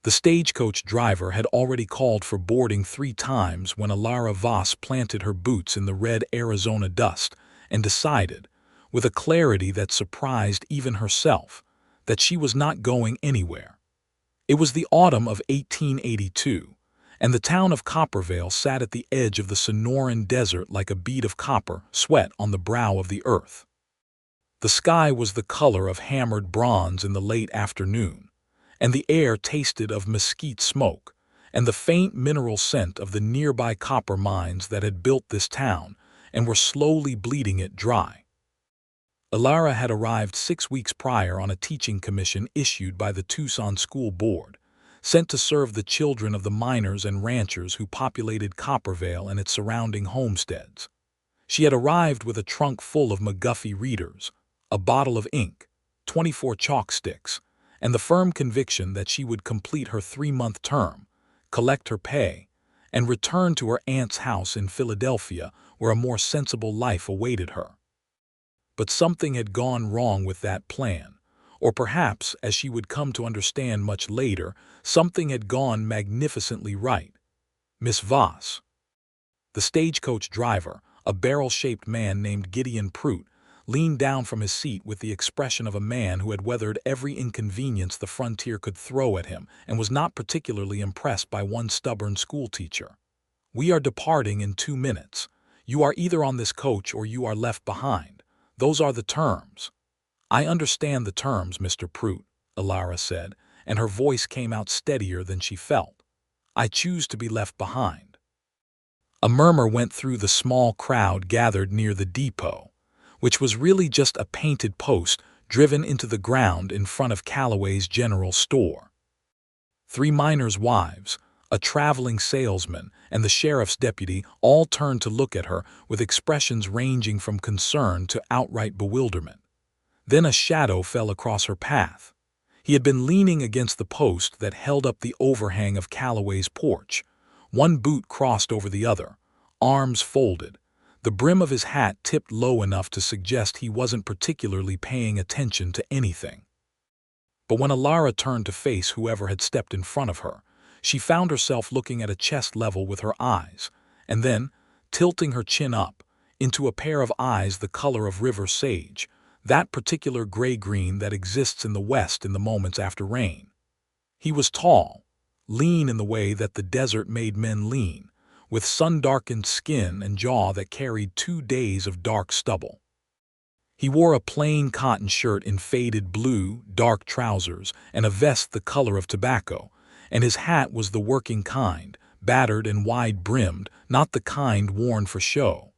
The stagecoach driver had already called for boarding 3 times when Elara Voss planted her boots in the red Arizona dust and decided, with a clarity that surprised even herself, that she was not going anywhere. It was the autumn of 1882, and the town of Coppervale sat at the edge of the Sonoran Desert like a bead of copper sweat on the brow of the earth. The sky was the color of hammered bronze in the late afternoon, and the air tasted of mesquite smoke and the faint mineral scent of the nearby copper mines that had built this town and were slowly bleeding it dry. Elara had arrived 6 weeks prior on a teaching commission issued by the Tucson School Board, sent to serve the children of the miners and ranchers who populated Coppervale and its surrounding homesteads. She had arrived with a trunk full of McGuffey readers, a bottle of ink, 24 chalk sticks, and the firm conviction that she would complete her 3-month term, collect her pay, and return to her aunt's house in Philadelphia where a more sensible life awaited her. But something had gone wrong with that plan, or perhaps, as she would come to understand much later, something had gone magnificently right. Miss Voss. The stagecoach driver, a barrel-shaped man named Gideon Prout, leaned down from his seat with the expression of a man who had weathered every inconvenience the frontier could throw at him and was not particularly impressed by one stubborn schoolteacher. "We are departing in 2 minutes. You are either on this coach or you are left behind. Those are the terms." "I understand the terms, Mr. Prout," Elara said, and her voice came out steadier than she felt. "I choose to be left behind." A murmur went through the small crowd gathered near the depot, which was really just a painted post driven into the ground in front of Callaway's general store. 3 miners' wives, a traveling salesman, and the sheriff's deputy all turned to look at her with expressions ranging from concern to outright bewilderment. Then a shadow fell across her path. He had been leaning against the post that held up the overhang of Callaway's porch, one boot crossed over the other, arms folded, the brim of his hat tipped low enough to suggest he wasn't particularly paying attention to anything. But when Elara turned to face whoever had stepped in front of her, she found herself looking at a chest level with her eyes, and then, tilting her chin up, into a pair of eyes the color of river sage, that particular gray-green that exists in the West in the moments after rain. He was tall, lean in the way that the desert made men lean, with sun-darkened skin and jaw that carried 2 days of dark stubble. He wore a plain cotton shirt in faded blue, dark trousers, and a vest the color of tobacco, and his hat was the working kind, battered and wide-brimmed, not the kind worn for show.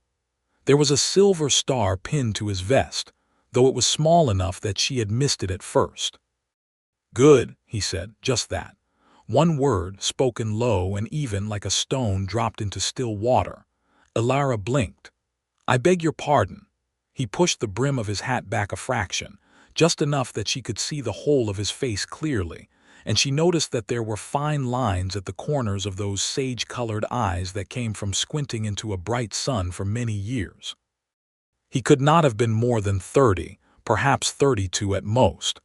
There was a silver star pinned to his vest, though it was small enough that she had missed it at first. "Good," he said, just that. One word, spoken low and even like a stone dropped into still water. Elara blinked. "I beg your pardon." He pushed the brim of his hat back a fraction, just enough that she could see the whole of his face clearly, and she noticed that there were fine lines at the corners of those sage-colored eyes that came from squinting into a bright sun for many years. He could not have been more than 30, perhaps 32 at most,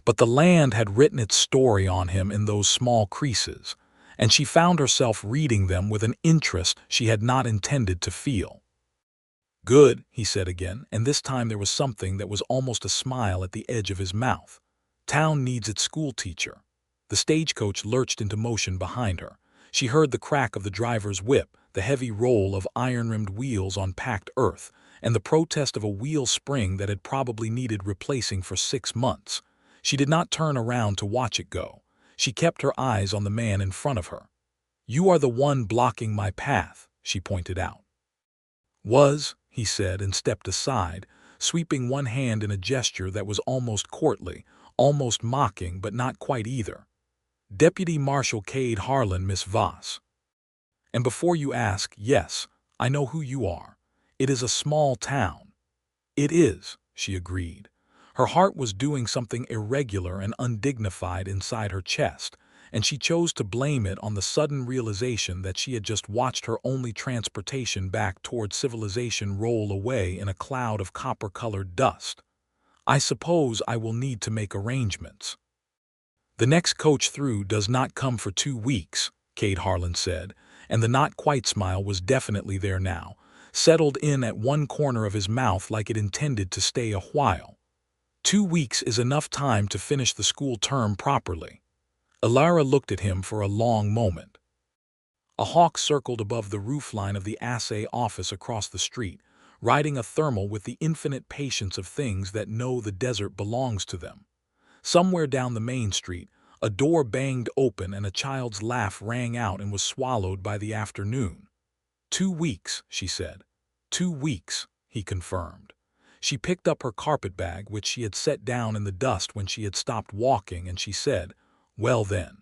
but the land had written its story on him in those small creases, and she found herself reading them with an interest she had not intended to feel. "Good," he said again, and this time there was something that was almost a smile at the edge of his mouth. "Town needs its schoolteacher." The stagecoach lurched into motion behind her. She heard the crack of the driver's whip, the heavy roll of iron-rimmed wheels on packed earth, and the protest of a wheel spring that had probably needed replacing for 6 months. She did not turn around to watch it go. She kept her eyes on the man in front of her. "You are the one blocking my path," she pointed out. "Was," he said, and stepped aside, sweeping one hand in a gesture that was almost courtly, almost mocking, but not quite either. "Deputy Marshal Cade Harlan, Miss Voss. And before you ask, yes, I know who you are. It is a small town." "It is," she agreed. Her heart was doing something irregular and undignified inside her chest, and she chose to blame it on the sudden realization that she had just watched her only transportation back toward civilization roll away in a cloud of copper-colored dust. "I suppose I will need to make arrangements." "The next coach through does not come for 2 weeks," Cade Harlan said, and the not-quite smile was definitely there now, settled in at one corner of his mouth like it intended to stay a while. 2 weeks is enough time to finish the school term properly. Elara looked at him for a long moment. A hawk circled above the roofline of the assay office across the street, riding a thermal with the infinite patience of things that know the desert belongs to them. Somewhere down the main street, a door banged open and a child's laugh rang out and was swallowed by the afternoon. 2 weeks, she said. 2 weeks, he confirmed. She picked up her carpetbag, which she had set down in the dust when she had stopped walking, and she said, "Well then.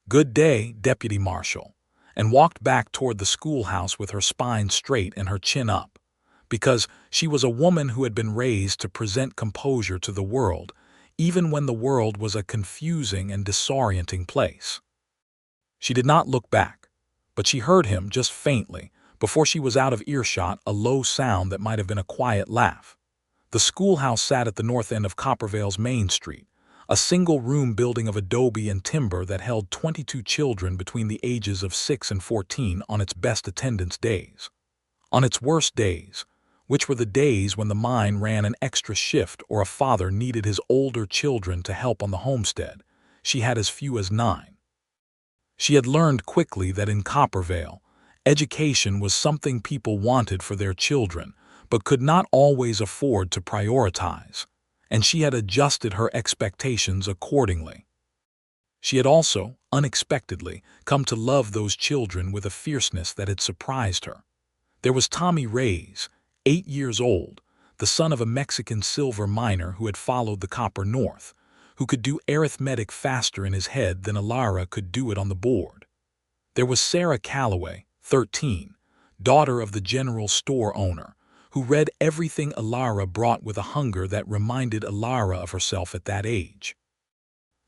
Good day, Deputy Marshal," and walked back toward the schoolhouse with her spine straight and her chin up, because she was a woman who had been raised to present composure to the world, even when the world was a confusing and disorienting place. She did not look back, but she heard him just faintly, before she was out of earshot, a low sound that might have been a quiet laugh. The schoolhouse sat at the north end of Coppervale's Main Street, a single-room building of adobe and timber that held 22 children between the ages of 6 and 14 on its best attendance days. On its worst days, which were the days when the mine ran an extra shift or a father needed his older children to help on the homestead, she had as few as 9. She had learned quickly that in Coppervale, education was something people wanted for their children, but could not always afford to prioritize, and she had adjusted her expectations accordingly. She had also, unexpectedly, come to love those children with a fierceness that had surprised her. There was Tommy Reyes, 8 years old, the son of a Mexican silver miner who had followed the copper north, who could do arithmetic faster in his head than Elara could do it on the board. There was Sarah Calloway, 13, daughter of the general store owner, who read everything Elara brought with a hunger that reminded Elara of herself at that age.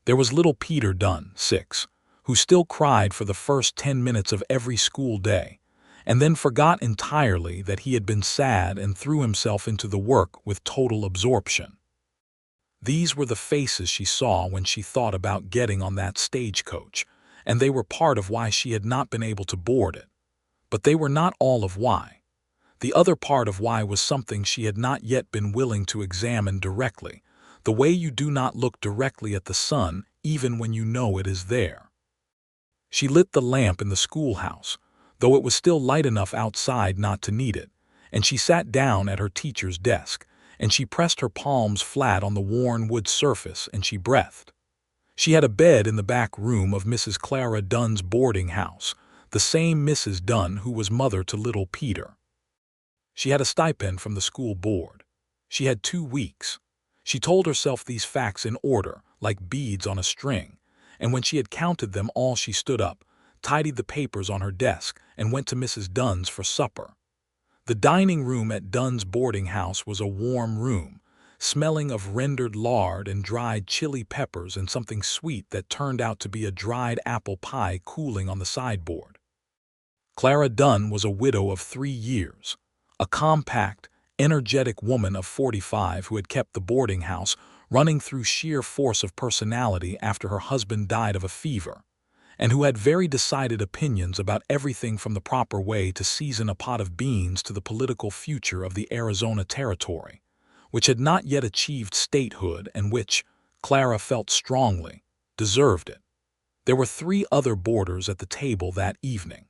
There was little Peter Dunn, 6, who still cried for the first 10 minutes of every school day, and then forgot entirely that he had been sad and threw himself into the work with total absorption. These were the faces she saw when she thought about getting on that stagecoach, and they were part of why she had not been able to board it. But they were not all of why. The other part of why was something she had not yet been willing to examine directly, the way you do not look directly at the sun even when you know it is there. She lit the lamp in the schoolhouse, though it was still light enough outside not to need it, and she sat down at her teacher's desk, and she pressed her palms flat on the worn wood surface and she breathed. She had a bed in the back room of Mrs. Clara Dunn's boarding house, the same Mrs. Dunn who was mother to little Peter. She had a stipend from the school board. She had 2 weeks. She told herself these facts in order, like beads on a string, and when she had counted them all she stood up, tidied the papers on her desk, and went to Mrs. Dunn's for supper. The dining room at Dunn's boarding house was a warm room, smelling of rendered lard and dried chili peppers and something sweet that turned out to be a dried apple pie cooling on the sideboard. Clara Dunn was a widow of 3 years. A compact, energetic woman of 45 who had kept the boarding house running through sheer force of personality after her husband died of a fever, and who had very decided opinions about everything from the proper way to season a pot of beans to the political future of the Arizona Territory, which had not yet achieved statehood and which, Clara felt strongly, deserved it. There were 3 other boarders at the table that evening.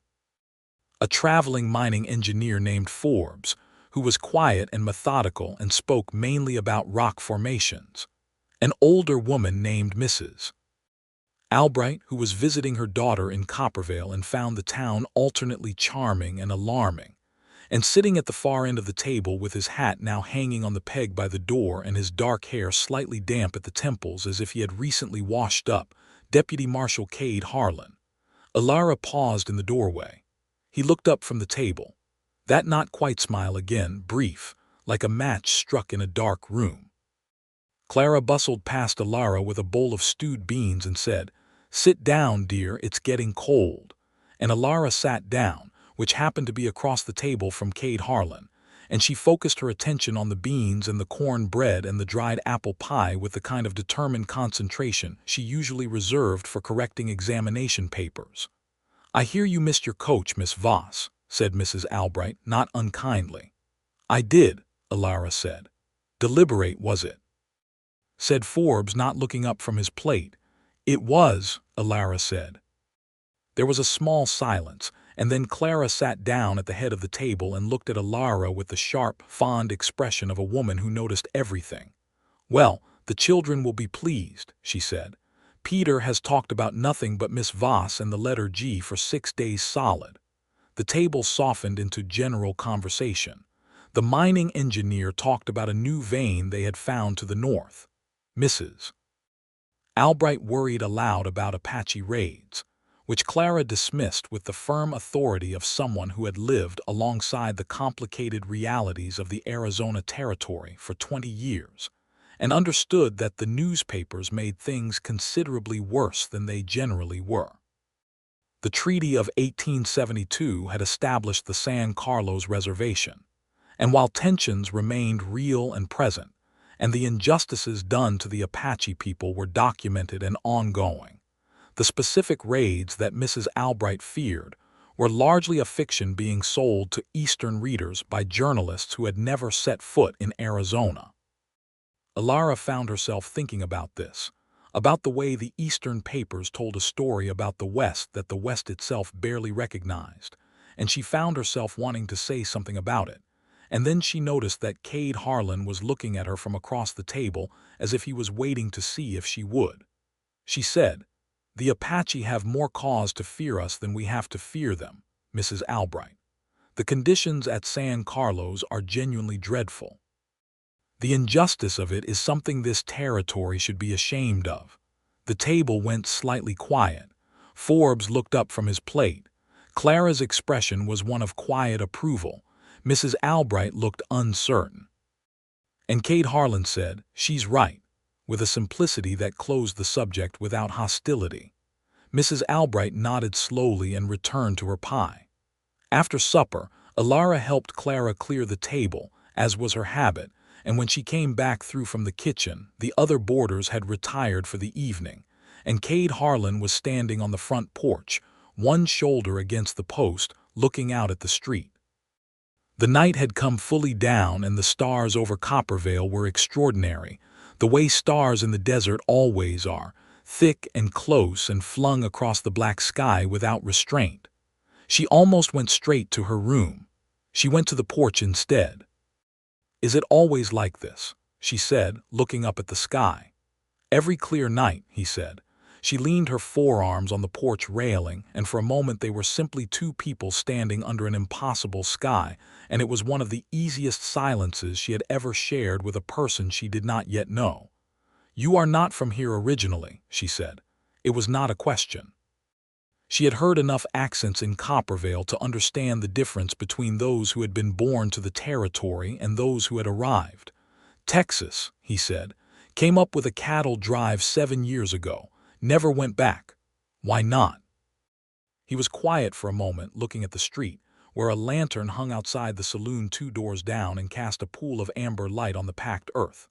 A traveling mining engineer named Forbes, who was quiet and methodical and spoke mainly about rock formations. An older woman named Mrs. Albright, who was visiting her daughter in Coppervale and found the town alternately charming and alarming. And sitting at the far end of the table with his hat now hanging on the peg by the door and his dark hair slightly damp at the temples as if he had recently washed up, Deputy Marshal Cade Harlan. Elara paused in the doorway. He looked up from the table. That not-quite smile again, brief, like a match struck in a dark room. Clara bustled past Elara with a bowl of stewed beans and said, "Sit down, dear, it's getting cold." And Elara sat down, which happened to be across the table from Cade Harlan, and she focused her attention on the beans and the corn bread and the dried apple pie with the kind of determined concentration she usually reserved for correcting examination papers. "I hear you missed your coach, Miss Voss," said Mrs. Albright, not unkindly. "I did," Elara said. "Deliberate, was it?" said Forbes, not looking up from his plate. "It was," Elara said. There was a small silence, and then Clara sat down at the head of the table and looked at Elara with the sharp, fond expression of a woman who noticed everything. "Well, the children will be pleased," she said. "Peter has talked about nothing but Miss Voss and the letter G for 6 days solid." The table softened into general conversation. The mining engineer talked about a new vein they had found to the north. Mrs. Albright worried aloud about Apache raids, which Clara dismissed with the firm authority of someone who had lived alongside the complicated realities of the Arizona Territory for 20 years, and understood that the newspapers made things considerably worse than they generally were. The Treaty of 1872 had established the San Carlos Reservation, and while tensions remained real and present, and the injustices done to the Apache people were documented and ongoing, the specific raids that Mrs. Albright feared were largely a fiction being sold to Eastern readers by journalists who had never set foot in Arizona. Elara found herself thinking about this, about the way the Eastern papers told a story about the West that the West itself barely recognized, and she found herself wanting to say something about it. And then she noticed that Cade Harlan was looking at her from across the table as if he was waiting to see if she would. She said, "The Apache have more cause to fear us than we have to fear them, Mrs. Albright. The conditions at San Carlos are genuinely dreadful. The injustice of it is something this territory should be ashamed of." The table went slightly quiet. Forbes looked up from his plate. Clara's expression was one of quiet approval. Mrs. Albright looked uncertain. And Cade Harlan said, "She's right," with a simplicity that closed the subject without hostility. Mrs. Albright nodded slowly and returned to her pie. After supper, Elara helped Clara clear the table, as was her habit, and when she came back through from the kitchen, the other boarders had retired for the evening, and Cade Harlan was standing on the front porch, one shoulder against the post, looking out at the street. The night had come fully down, and the stars over Coppervale were extraordinary, the way stars in the desert always are, thick and close and flung across the black sky without restraint. She almost went straight to her room. She went to the porch instead. "Is it always like this?" she said, looking up at the sky. "Every clear night," he said. She leaned her forearms on the porch railing, and for a moment they were simply two people standing under an impossible sky, and it was one of the easiest silences she had ever shared with a person she did not yet know. "You are not from here originally," she said. It was not a question. She had heard enough accents in Coppervale to understand the difference between those who had been born to the territory and those who had arrived. "Texas," he said, "came up with a cattle drive 7 years ago. Never went back. Why not?" He was quiet for a moment, looking at the street, where a lantern hung outside the saloon 2 doors down and cast a pool of amber light on the packed earth.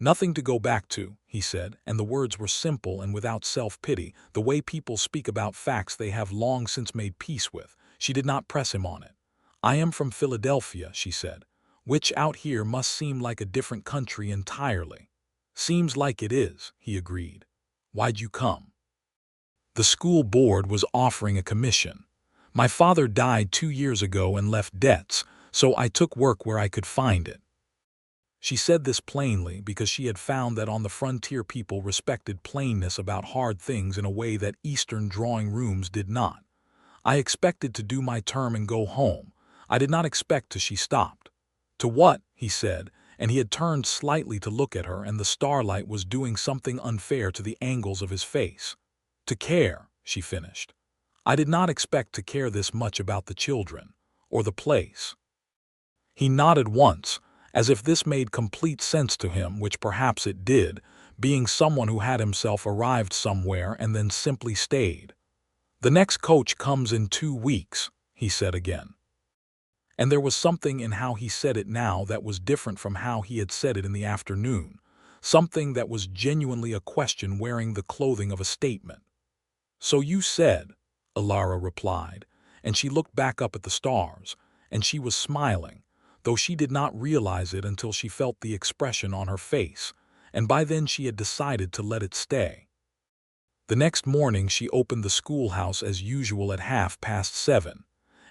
"Nothing to go back to," he said, and the words were simple and without self-pity, the way people speak about facts they have long since made peace with. She did not press him on it. "I am from Philadelphia," she said, "which out here must seem like a different country entirely." "Seems like it is," he agreed. "Why'd you come?" "The school board was offering a commission. My father died 2 years ago and left debts, so I took work where I could find it." She said this plainly because she had found that on the frontier people respected plainness about hard things in a way that Eastern drawing rooms did not. "I expected to do my term and go home. I did not expect to." She stopped. "To what?" he said, and he had turned slightly to look at her, and the starlight was doing something unfair to the angles of his face. "To care," she finished. "I did not expect to care this much about the children, or the place." He nodded once, as if this made complete sense to him, which perhaps it did, being someone who had himself arrived somewhere and then simply stayed. "The next coach comes in 2 weeks," he said again. And there was something in how he said it now that was different from how he had said it in the afternoon, something that was genuinely a question wearing the clothing of a statement. "So you said," Elara replied, and she looked back up at the stars, and she was smiling, though she did not realize it until she felt the expression on her face, and by then she had decided to let it stay. The next morning she opened the schoolhouse as usual at 7:30,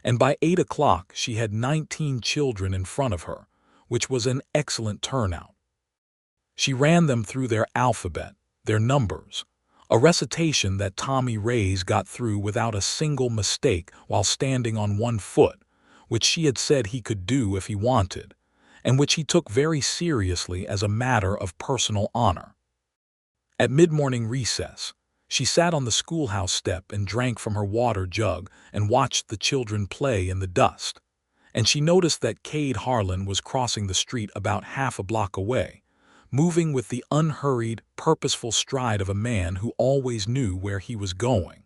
and by 8 o'clock she had 19 children in front of her, which was an excellent turnout. She ran them through their alphabet, their numbers, a recitation that Tommy Reyes got through without a single mistake while standing on one foot, which she had said he could do if he wanted, and which he took very seriously as a matter of personal honor. At mid-morning recess, she sat on the schoolhouse step and drank from her water jug and watched the children play in the dust, and she noticed that Cade Harlan was crossing the street about half a block away, moving with the unhurried, purposeful stride of a man who always knew where he was going.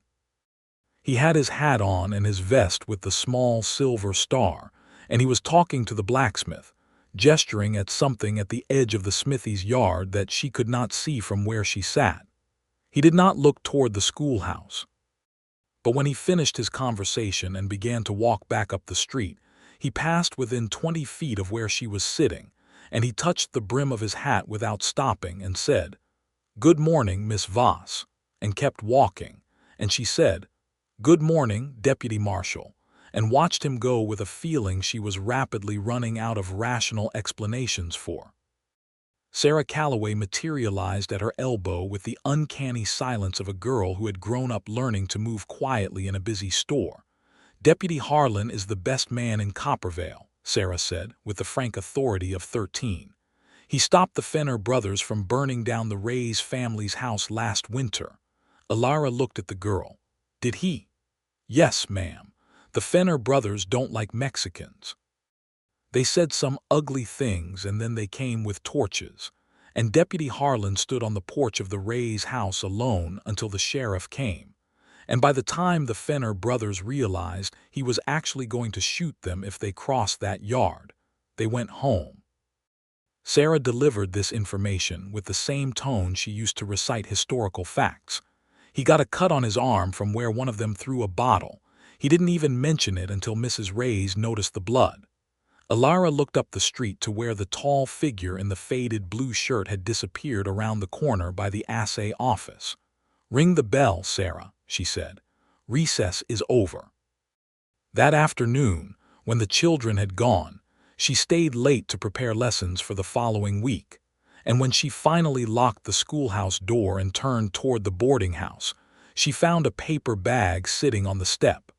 He had his hat on and his vest with the small silver star, and he was talking to the blacksmith, gesturing at something at the edge of the smithy's yard that she could not see from where she sat. He did not look toward the schoolhouse. But when he finished his conversation and began to walk back up the street, he passed within 20 feet of where she was sitting, and he touched the brim of his hat without stopping and said, "Good morning, Miss Voss," and kept walking, and she said, "Good morning, Deputy Marshal," and watched him go with a feeling she was rapidly running out of rational explanations for. Sarah Calloway materialized at her elbow with the uncanny silence of a girl who had grown up learning to move quietly in a busy store. "Deputy Harlan is the best man in Coppervale," Sarah said, with the frank authority of 13. "He stopped the Fenner brothers from burning down the Reyes family's house last winter." Elara looked at the girl. "Did he?" "Yes, ma'am. The Fenner brothers don't like Mexicans. They said some ugly things and then they came with torches, and Deputy Harlan stood on the porch of the Reyes house alone until the sheriff came. And by the time the Fenner brothers realized he was actually going to shoot them if they crossed that yard, they went home." Sarah delivered this information with the same tone she used to recite historical facts. "He got a cut on his arm from where one of them threw a bottle. He didn't even mention it until Mrs. Reyes noticed the blood." Elara looked up the street to where the tall figure in the faded blue shirt had disappeared around the corner by the assay office. "Ring the bell, Sarah," she said. "Recess is over." That afternoon, when the children had gone, she stayed late to prepare lessons for the following week, and when she finally locked the schoolhouse door and turned toward the boarding house, she found a paper bag sitting on the step.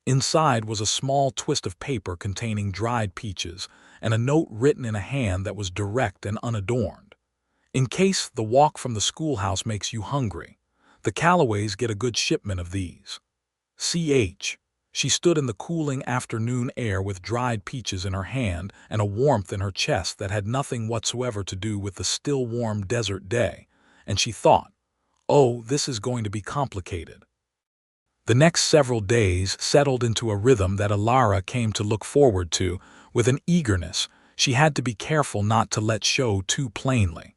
Inside was a small twist of paper containing dried peaches and a note written in a hand that was direct and unadorned. "In case the walk from the schoolhouse makes you hungry, the Calloways get a good shipment of these. Ch." She stood in the cooling afternoon air with dried peaches in her hand and a warmth in her chest that had nothing whatsoever to do with the still warm desert day, and she thought, "Oh, this is going to be complicated." The next several days settled into a rhythm that Elara came to look forward to with an eagerness she had to be careful not to let show too plainly.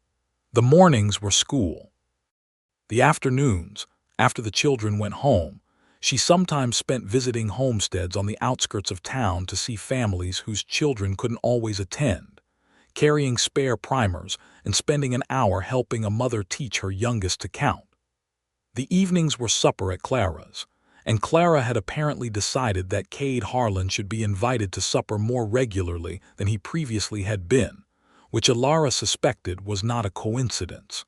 The mornings were school. The afternoons, after the children went home, she sometimes spent visiting homesteads on the outskirts of town to see families whose children couldn't always attend, carrying spare primers and spending an hour helping a mother teach her youngest to count. The evenings were supper at Clara's, and Clara had apparently decided that Cade Harlan should be invited to supper more regularly than he previously had been, which Elara suspected was not a coincidence.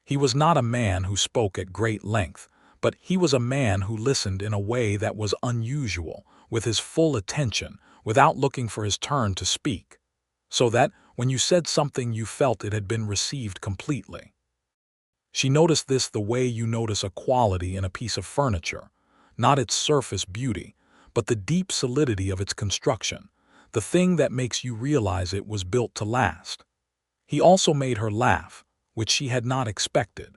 He was not a man who spoke at great length, but he was a man who listened in a way that was unusual, with his full attention, without looking for his turn to speak, so that when you said something you felt it had been received completely. She noticed this the way you notice a quality in a piece of furniture, not its surface beauty, but the deep solidity of its construction, the thing that makes you realize it was built to last. He also made her laugh, which she had not expected.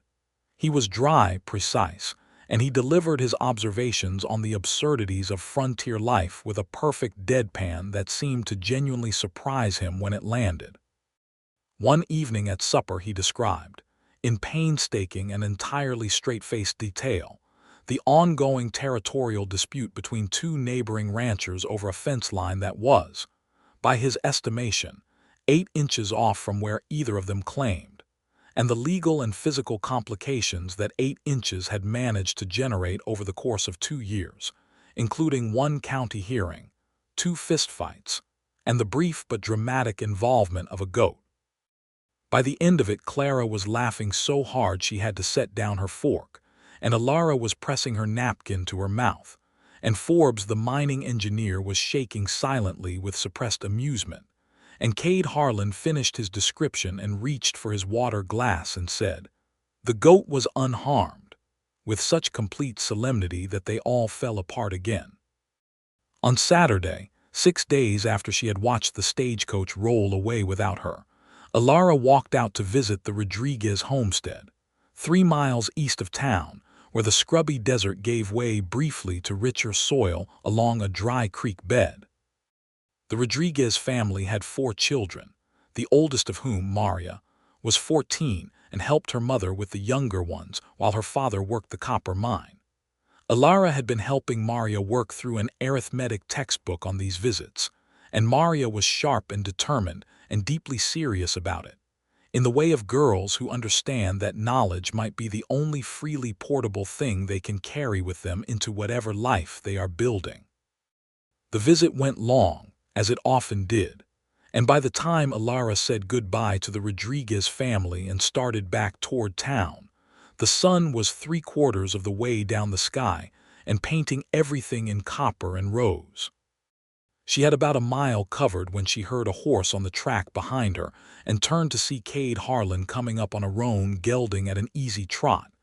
He was dry, precise, and he delivered his observations on the absurdities of frontier life with a perfect deadpan that seemed to genuinely surprise him when it landed. One evening at supper he described, in painstaking and entirely straight-faced detail, the ongoing territorial dispute between two neighboring ranchers over a fence line that was, by his estimation, 8 inches off from where either of them claimed, and the legal and physical complications that 8 inches had managed to generate over the course of 2 years, including 1 county hearing, 2 fistfights, and the brief but dramatic involvement of a goat. By the end of it, Clara was laughing so hard she had to set down her fork, and Elara was pressing her napkin to her mouth, and Forbes the mining engineer was shaking silently with suppressed amusement, and Cade Harlan finished his description and reached for his water glass and said, "The goat was unharmed," with such complete solemnity that they all fell apart again. On Saturday, 6 days after she had watched the stagecoach roll away without her, Elara walked out to visit the Rodriguez homestead, 3 miles east of town, where the scrubby desert gave way briefly to richer soil along a dry creek bed. The Rodriguez family had 4 children, the oldest of whom, Maria, was 14 and helped her mother with the younger ones while her father worked the copper mine. Elara had been helping Maria work through an arithmetic textbook on these visits, and Maria was sharp and determined and deeply serious about it, in the way of girls who understand that knowledge might be the only freely portable thing they can carry with them into whatever life they are building. The visit went long, as it often did, and by the time Elara said goodbye to the Rodriguez family and started back toward town, the sun was 3/4 of the way down the sky and painting everything in copper and rose. She had about a mile covered when she heard a horse on the track behind her and turned to see Cade Harlan coming up on a roan gelding at an easy trot.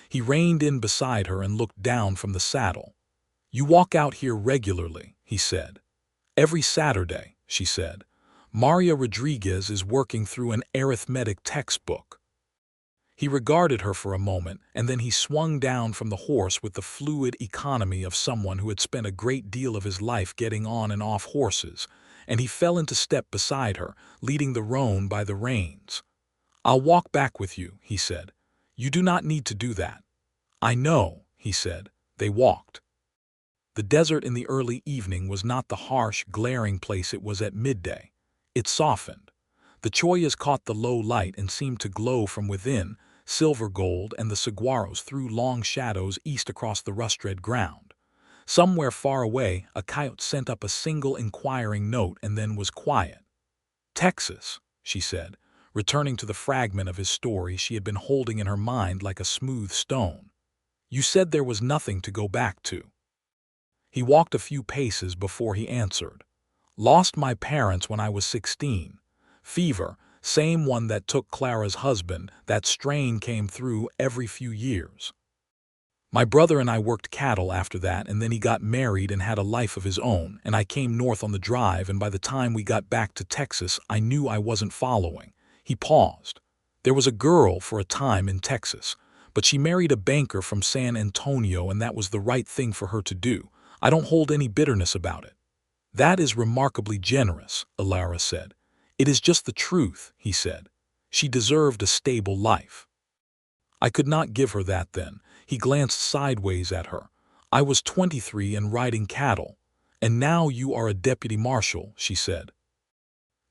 He reined in beside her and looked down from the saddle. "You walk out here regularly," he said. "Every Saturday," she said. "Maria Rodriguez is working through an arithmetic textbook." He regarded her for a moment, and then he swung down from the horse with the fluid economy of someone who had spent a great deal of his life getting on and off horses, and he fell into step beside her, leading the roan by the reins. "I'll walk back with you," he said. "You do not need to do that." "I know," he said. They walked. The desert in the early evening was not the harsh, glaring place it was at midday. It softened. The choyas caught the low light and seemed to glow from within, silver gold, and the saguaros threw long shadows east across the rust-red ground. Somewhere far away, a coyote sent up a single inquiring note and then was quiet. "Texas," she said, returning to the fragment of his story she had been holding in her mind like a smooth stone. "You said there was nothing to go back to." He walked a few paces before he answered. "Lost my parents when I was 16. Fever, same one that took Clara's husband, that strain came through every few years. My brother and I worked cattle after that, and then he got married and had a life of his own, and I came north on the drive, and by the time we got back to Texas, I knew I wasn't following." He paused. "There was a girl for a time in Texas, but she married a banker from San Antonio, and that was the right thing for her to do. I don't hold any bitterness about it." "That is remarkably generous," Elara said. "It is just the truth," he said. "She deserved a stable life." "I could not give her that then." He glanced sideways at her. "I was 23 and riding cattle. And now you are a deputy marshal," she said.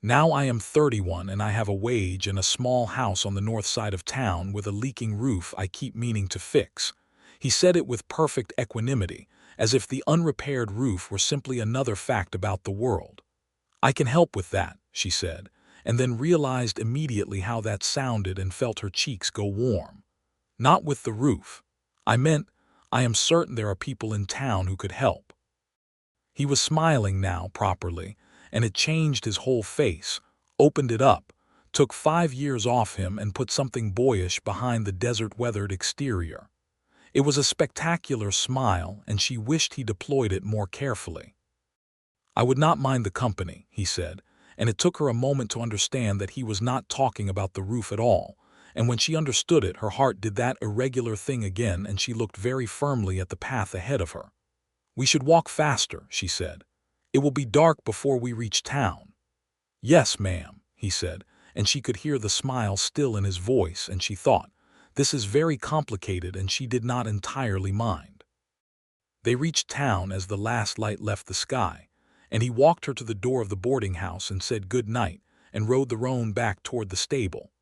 "Now I am 31 and I have a wage and a small house on the north side of town with a leaking roof I keep meaning to fix." He said it with perfect equanimity, as if the unrepaired roof were simply another fact about the world. "I can help with that," she said, and then realized immediately how that sounded and felt her cheeks go warm. "Not with the roof. I meant, I am certain there are people in town who could help." He was smiling now properly, and it changed his whole face, opened it up, took 5 years off him and put something boyish behind the desert-weathered exterior. It was a spectacular smile, and she wished he deployed it more carefully. "I would not mind the company," he said, and it took her a moment to understand that he was not talking about the roof at all, and when she understood it, her heart did that irregular thing again, and she looked very firmly at the path ahead of her. "We should walk faster," she said. "It will be dark before we reach town." "Yes, ma'am," he said, and she could hear the smile still in his voice, and she thought, "This is very complicated," and she did not entirely mind. They reached town as the last light left the sky, and he walked her to the door of the boarding house and said good night and rode the roan back toward the stable.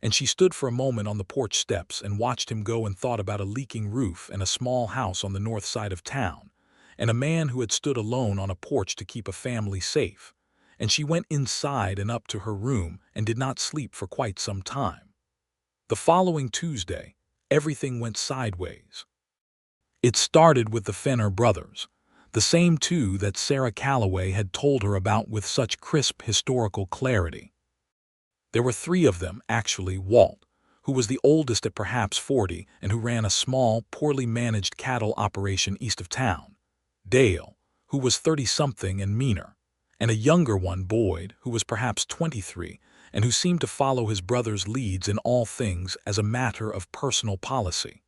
And she stood for a moment on the porch steps and watched him go and thought about a leaking roof and a small house on the north side of town, and a man who had stood alone on a porch to keep a family safe. And she went inside and up to her room and did not sleep for quite some time. The following Tuesday, everything went sideways. It started with the Fenner brothers, the same two that Sarah Calloway had told her about with such crisp historical clarity. There were three of them, actually. Walt, who was the oldest at perhaps 40 and who ran a small, poorly managed cattle operation east of town. Dale, who was 30-something and meaner, and a younger one, Boyd, who was perhaps 23 and who seemed to follow his brother's leads in all things as a matter of personal policy.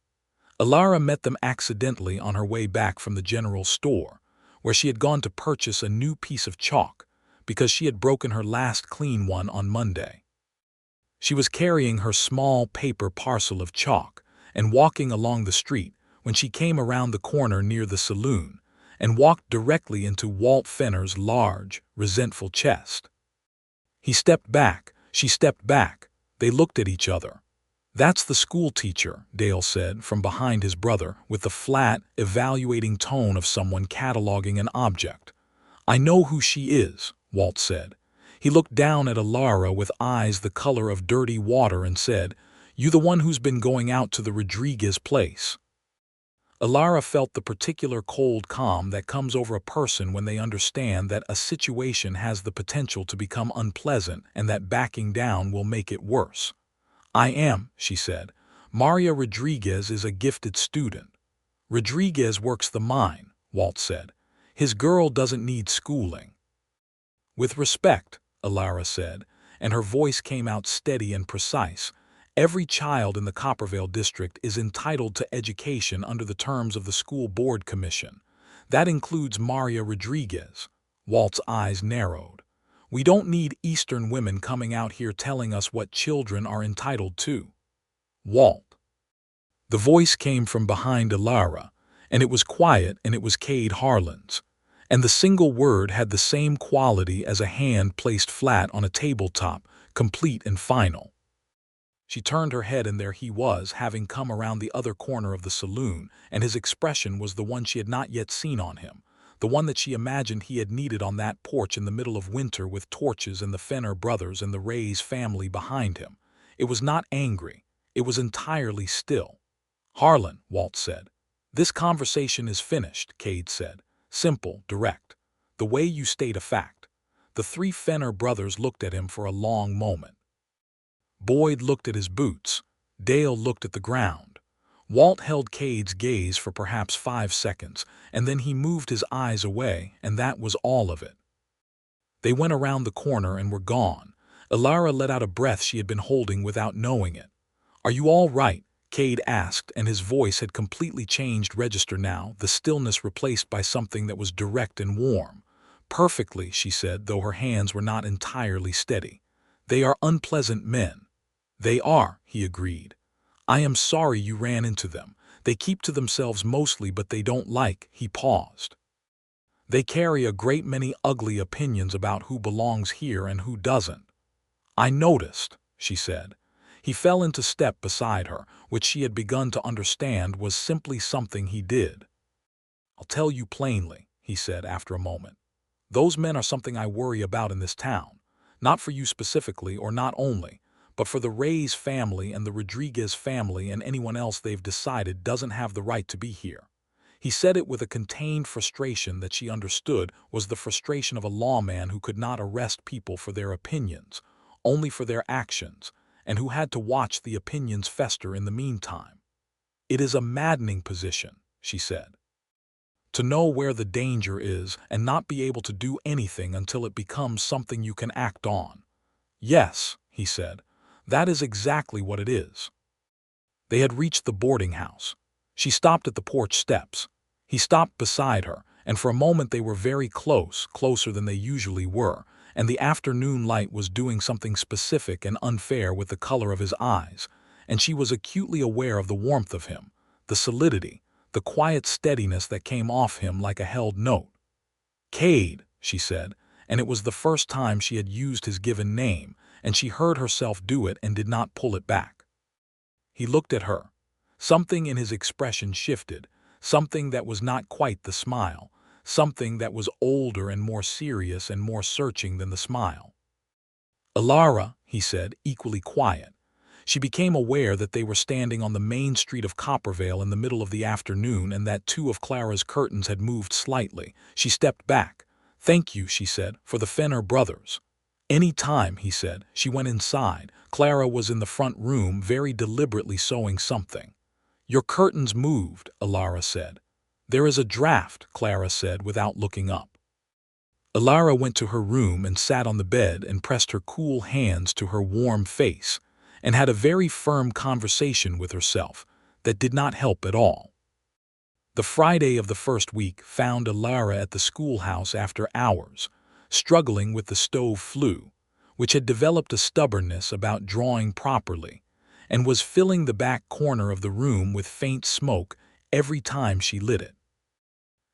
Elara met them accidentally on her way back from the general store, where she had gone to purchase a new piece of chalk because she had broken her last clean one on Monday. She was carrying her small paper parcel of chalk and walking along the street when she came around the corner near the saloon and walked directly into Walt Fenner's large, resentful chest. He stepped back, she stepped back. They looked at each other. "That's the schoolteacher," Dale said from behind his brother with the flat, evaluating tone of someone cataloging an object. "I know who she is," Walt said. He looked down at Elara with eyes the color of dirty water and said, "You the one who's been going out to the Rodriguez place?" Elara felt the particular cold calm that comes over a person when they understand that a situation has the potential to become unpleasant and that backing down will make it worse. "I am," she said. "Maria Rodriguez is a gifted student." "Rodriguez works the mine," Walt said. "His girl doesn't need schooling." "With respect," Elara said, and her voice came out steady and precise, "every child in the Coppervale district is entitled to education under the terms of the School Board Commission. That includes Maria Rodriguez." Walt's eyes narrowed. "We don't need Eastern women coming out here telling us what children are entitled to." "Walt." The voice came from behind Elara, and it was quiet, and it was Cade Harlan's, and the single word had the same quality as a hand placed flat on a tabletop, complete and final. She turned her head, and there he was, having come around the other corner of the saloon, and his expression was the one she had not yet seen on him, the one that she imagined he had needed on that porch in the middle of winter with torches and the Fenner brothers and the Ray's family behind him. It was not angry. It was entirely still. "Harlan," Walt said. "This conversation is finished," Cade said. "Simple, direct. The way you state a fact." The three Fenner brothers looked at him for a long moment. Boyd looked at his boots. Dale looked at the ground. Walt held Cade's gaze for perhaps 5 seconds, and then he moved his eyes away, and that was all of it. They went around the corner and were gone. Elara let out a breath she had been holding without knowing it. "Are you all right?" Cade asked, and his voice had completely changed register now, the stillness replaced by something that was direct and warm. "Perfectly," she said, though her hands were not entirely steady. "They are unpleasant men." "They are," he agreed. "I am sorry you ran into them. They keep to themselves mostly, but they don't like—" He paused. "They carry a great many ugly opinions about who belongs here and who doesn't." "I noticed," she said. He fell into step beside her, which she had begun to understand was simply something he did. "I'll tell you plainly," he said after a moment. "Those men are something I worry about in this town. Not for you specifically, or not only, but for the Ray's family and the Rodriguez family and anyone else they've decided doesn't have the right to be here." He said it with a contained frustration that she understood was the frustration of a lawman who could not arrest people for their opinions, only for their actions, and who had to watch the opinions fester in the meantime. "It is a maddening position," she said. "To know where the danger is and not be able to do anything until it becomes something you can act on." "Yes," he said. That is exactly what it is. They had reached the boarding house. She stopped at the porch steps. He stopped beside her, and for a moment they were very close, closer than they usually were, and the afternoon light was doing something specific and unfair with the color of his eyes, and she was acutely aware of the warmth of him, the solidity, the quiet steadiness that came off him like a held note. "Cade," she said, and it was the first time she had used his given name, and she heard herself do it and did not pull it back. He looked at her. Something in his expression shifted, something that was not quite the smile, something that was older and more serious and more searching than the smile. "Elara," he said, equally quiet. She became aware that they were standing on the main street of Coppervale in the middle of the afternoon and that two of Clara's curtains had moved slightly. She stepped back. "Thank you," she said, "for the Fenner brothers." "Any time," he said. She went inside. Clara was in the front room, very deliberately sewing something. "Your curtains moved," Elara said. "There is a draft," Clara said without looking up. Elara went to her room and sat on the bed and pressed her cool hands to her warm face, and had a very firm conversation with herself that did not help at all. The Friday of the first week found Elara at the schoolhouse after hours, struggling with the stove flue, which had developed a stubbornness about drawing properly, and was filling the back corner of the room with faint smoke every time she lit it.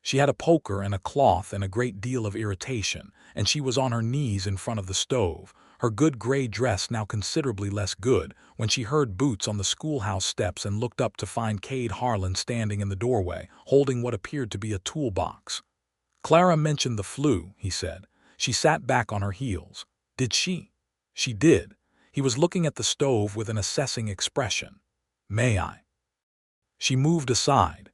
She had a poker and a cloth and a great deal of irritation, and she was on her knees in front of the stove, her good gray dress now considerably less good, when she heard boots on the schoolhouse steps and looked up to find Cade Harlan standing in the doorway, holding what appeared to be a toolbox. "Clara mentioned the flu," he said. She sat back on her heels. "Did she?" "She did." He was looking at the stove with an assessing expression. "May I?" She moved aside.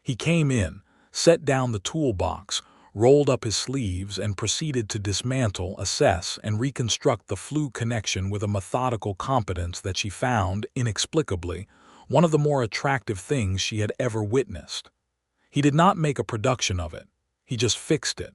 He came in, set down the toolbox, rolled up his sleeves, and proceeded to dismantle, assess, and reconstruct the flu connection with a methodical competence that she found, inexplicably, one of the more attractive things she had ever witnessed. He did not make a production of it. He just fixed it.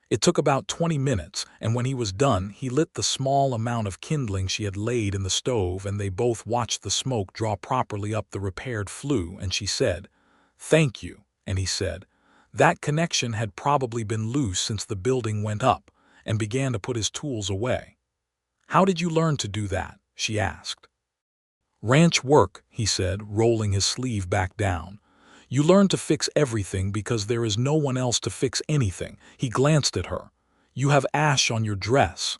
It took about 20 minutes, and when he was done, he lit the small amount of kindling she had laid in the stove, and they both watched the smoke draw properly up the repaired flue, and she said, "Thank you," and he said, "That connection had probably been loose since the building went up," and began to put his tools away. "How did you learn to do that?" she asked. "Ranch work," he said, rolling his sleeve back down. "You learn to fix everything because there is no one else to fix anything." He glanced at her. "You have ash on your dress."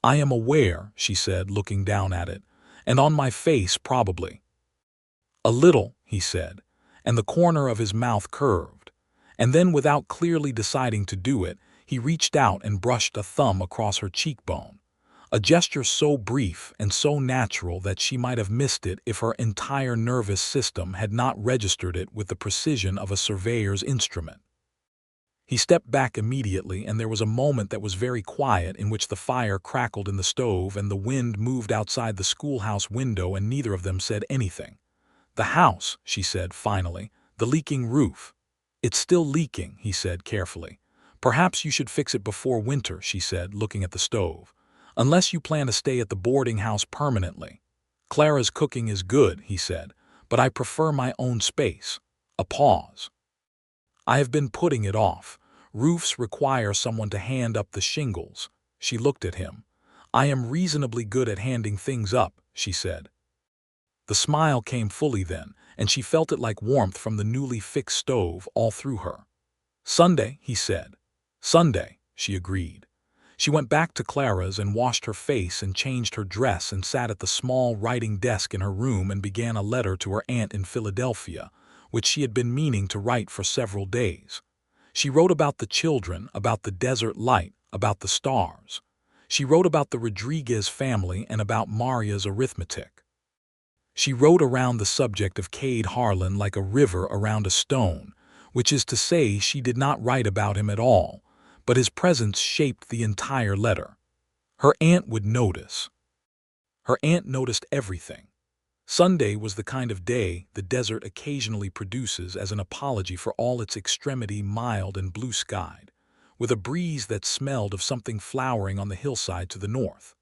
"I am aware," she said, looking down at it, "and on my face probably." "A little," he said, and the corner of his mouth curved. And then, without clearly deciding to do it, he reached out and brushed a thumb across her cheekbone. A gesture so brief and so natural that she might have missed it if her entire nervous system had not registered it with the precision of a surveyor's instrument. He stepped back immediately, and there was a moment that was very quiet in which the fire crackled in the stove and the wind moved outside the schoolhouse window, and neither of them said anything. "The house," she said finally, "the leaking roof." "It's still leaking," he said carefully. "Perhaps you should fix it before winter," she said, looking at the stove. "Unless you plan to stay at the boarding house permanently." "Clara's cooking is good," he said, "but I prefer my own space." A pause. "I have been putting it off. Roofs require someone to hand up the shingles." She looked at him. "I am reasonably good at handing things up," she said. The smile came fully then, and she felt it like warmth from the newly fixed stove all through her. "Sunday," he said. "Sunday," she agreed. She went back to Clara's and washed her face and changed her dress and sat at the small writing desk in her room and began a letter to her aunt in Philadelphia, which she had been meaning to write for several days. She wrote about the children, about the desert light, about the stars. She wrote about the Rodriguez family and about Maria's arithmetic. She wrote around the subject of Cade Harlan like a river around a stone, which is to say she did not write about him at all, but his presence shaped the entire letter. Her aunt would notice. Her aunt noticed everything. Sunday was the kind of day the desert occasionally produces as an apology for all its extremity, mild and blue-skied, with a breeze that smelled of something flowering on the hillside to the north.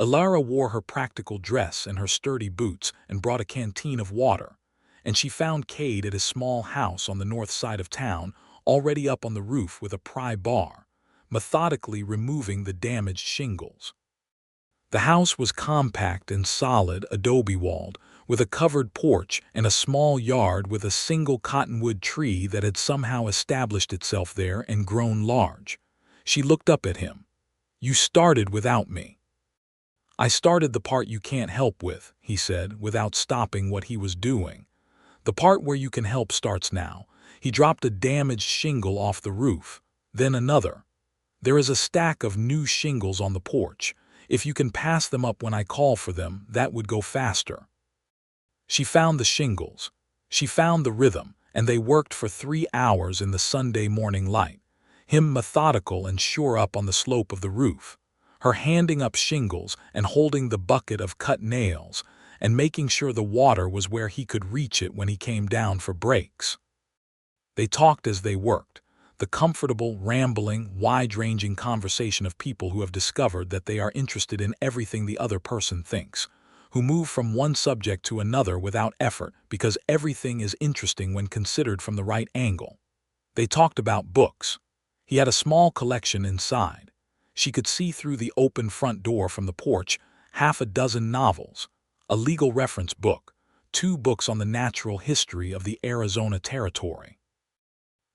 Elara wore her practical dress and her sturdy boots and brought a canteen of water, and she found Cade at his small house on the north side of town, already up on the roof with a pry bar, methodically removing the damaged shingles. The house was compact and solid, adobe-walled, with a covered porch and a small yard with a single cottonwood tree that had somehow established itself there and grown large. She looked up at him. "You started without me." "I started the part you can't help with," he said, without stopping what he was doing. "The part where you can help starts now." He dropped a damaged shingle off the roof, then another. "There is a stack of new shingles on the porch. If you can pass them up when I call for them, that would go faster." She found the shingles. She found the rhythm, and they worked for 3 hours in the Sunday morning light, him methodical and sure up on the slope of the roof, her handing up shingles and holding the bucket of cut nails and making sure the water was where he could reach it when he came down for breaks. They talked as they worked, the comfortable, rambling, wide-ranging conversation of people who have discovered that they are interested in everything the other person thinks, who move from one subject to another without effort because everything is interesting when considered from the right angle. They talked about books. He had a small collection inside. She could see through the open front door from the porch 6 novels, a legal reference book, 2 books on the natural history of the Arizona Territory.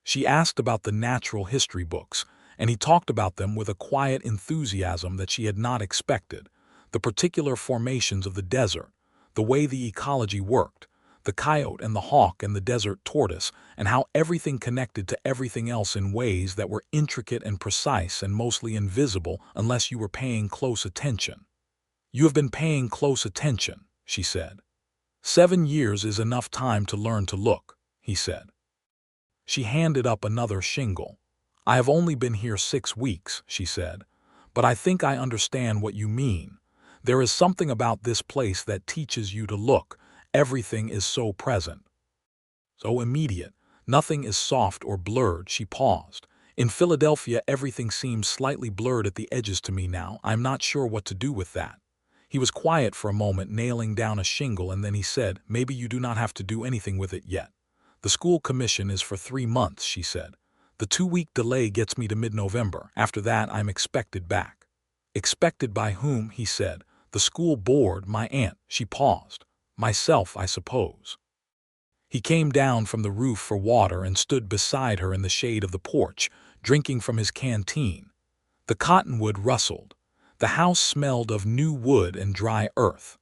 She asked about the natural history books, and he talked about them with a quiet enthusiasm that she had not expected, the particular formations of the desert, the way the ecology worked, the coyote and the hawk and the desert tortoise, and how everything connected to everything else in ways that were intricate and precise and mostly invisible unless you were paying close attention. "You have been paying close attention," she said. "7 years is enough time to learn to look," he said. She handed up another shingle. "I have only been here 6 weeks," she said, "but I think I understand what you mean. There is something about this place that teaches you to look. Everything is so present, so immediate. Nothing is soft or blurred." She paused. "In Philadelphia, everything seems slightly blurred at the edges to me now. I'm not sure what to do with that." He was quiet for a moment, nailing down a shingle, and then he said, "Maybe you do not have to do anything with it yet. The school commission is for 3 months, she said. "The 2-week delay gets me to mid-November. After that, I'm expected back." "Expected by whom?" he said. "The school board, my aunt." She paused. "Myself, I suppose." He came down from the roof for water and stood beside her in the shade of the porch, drinking from his canteen. The cottonwood rustled. The house smelled of new wood and dry earth.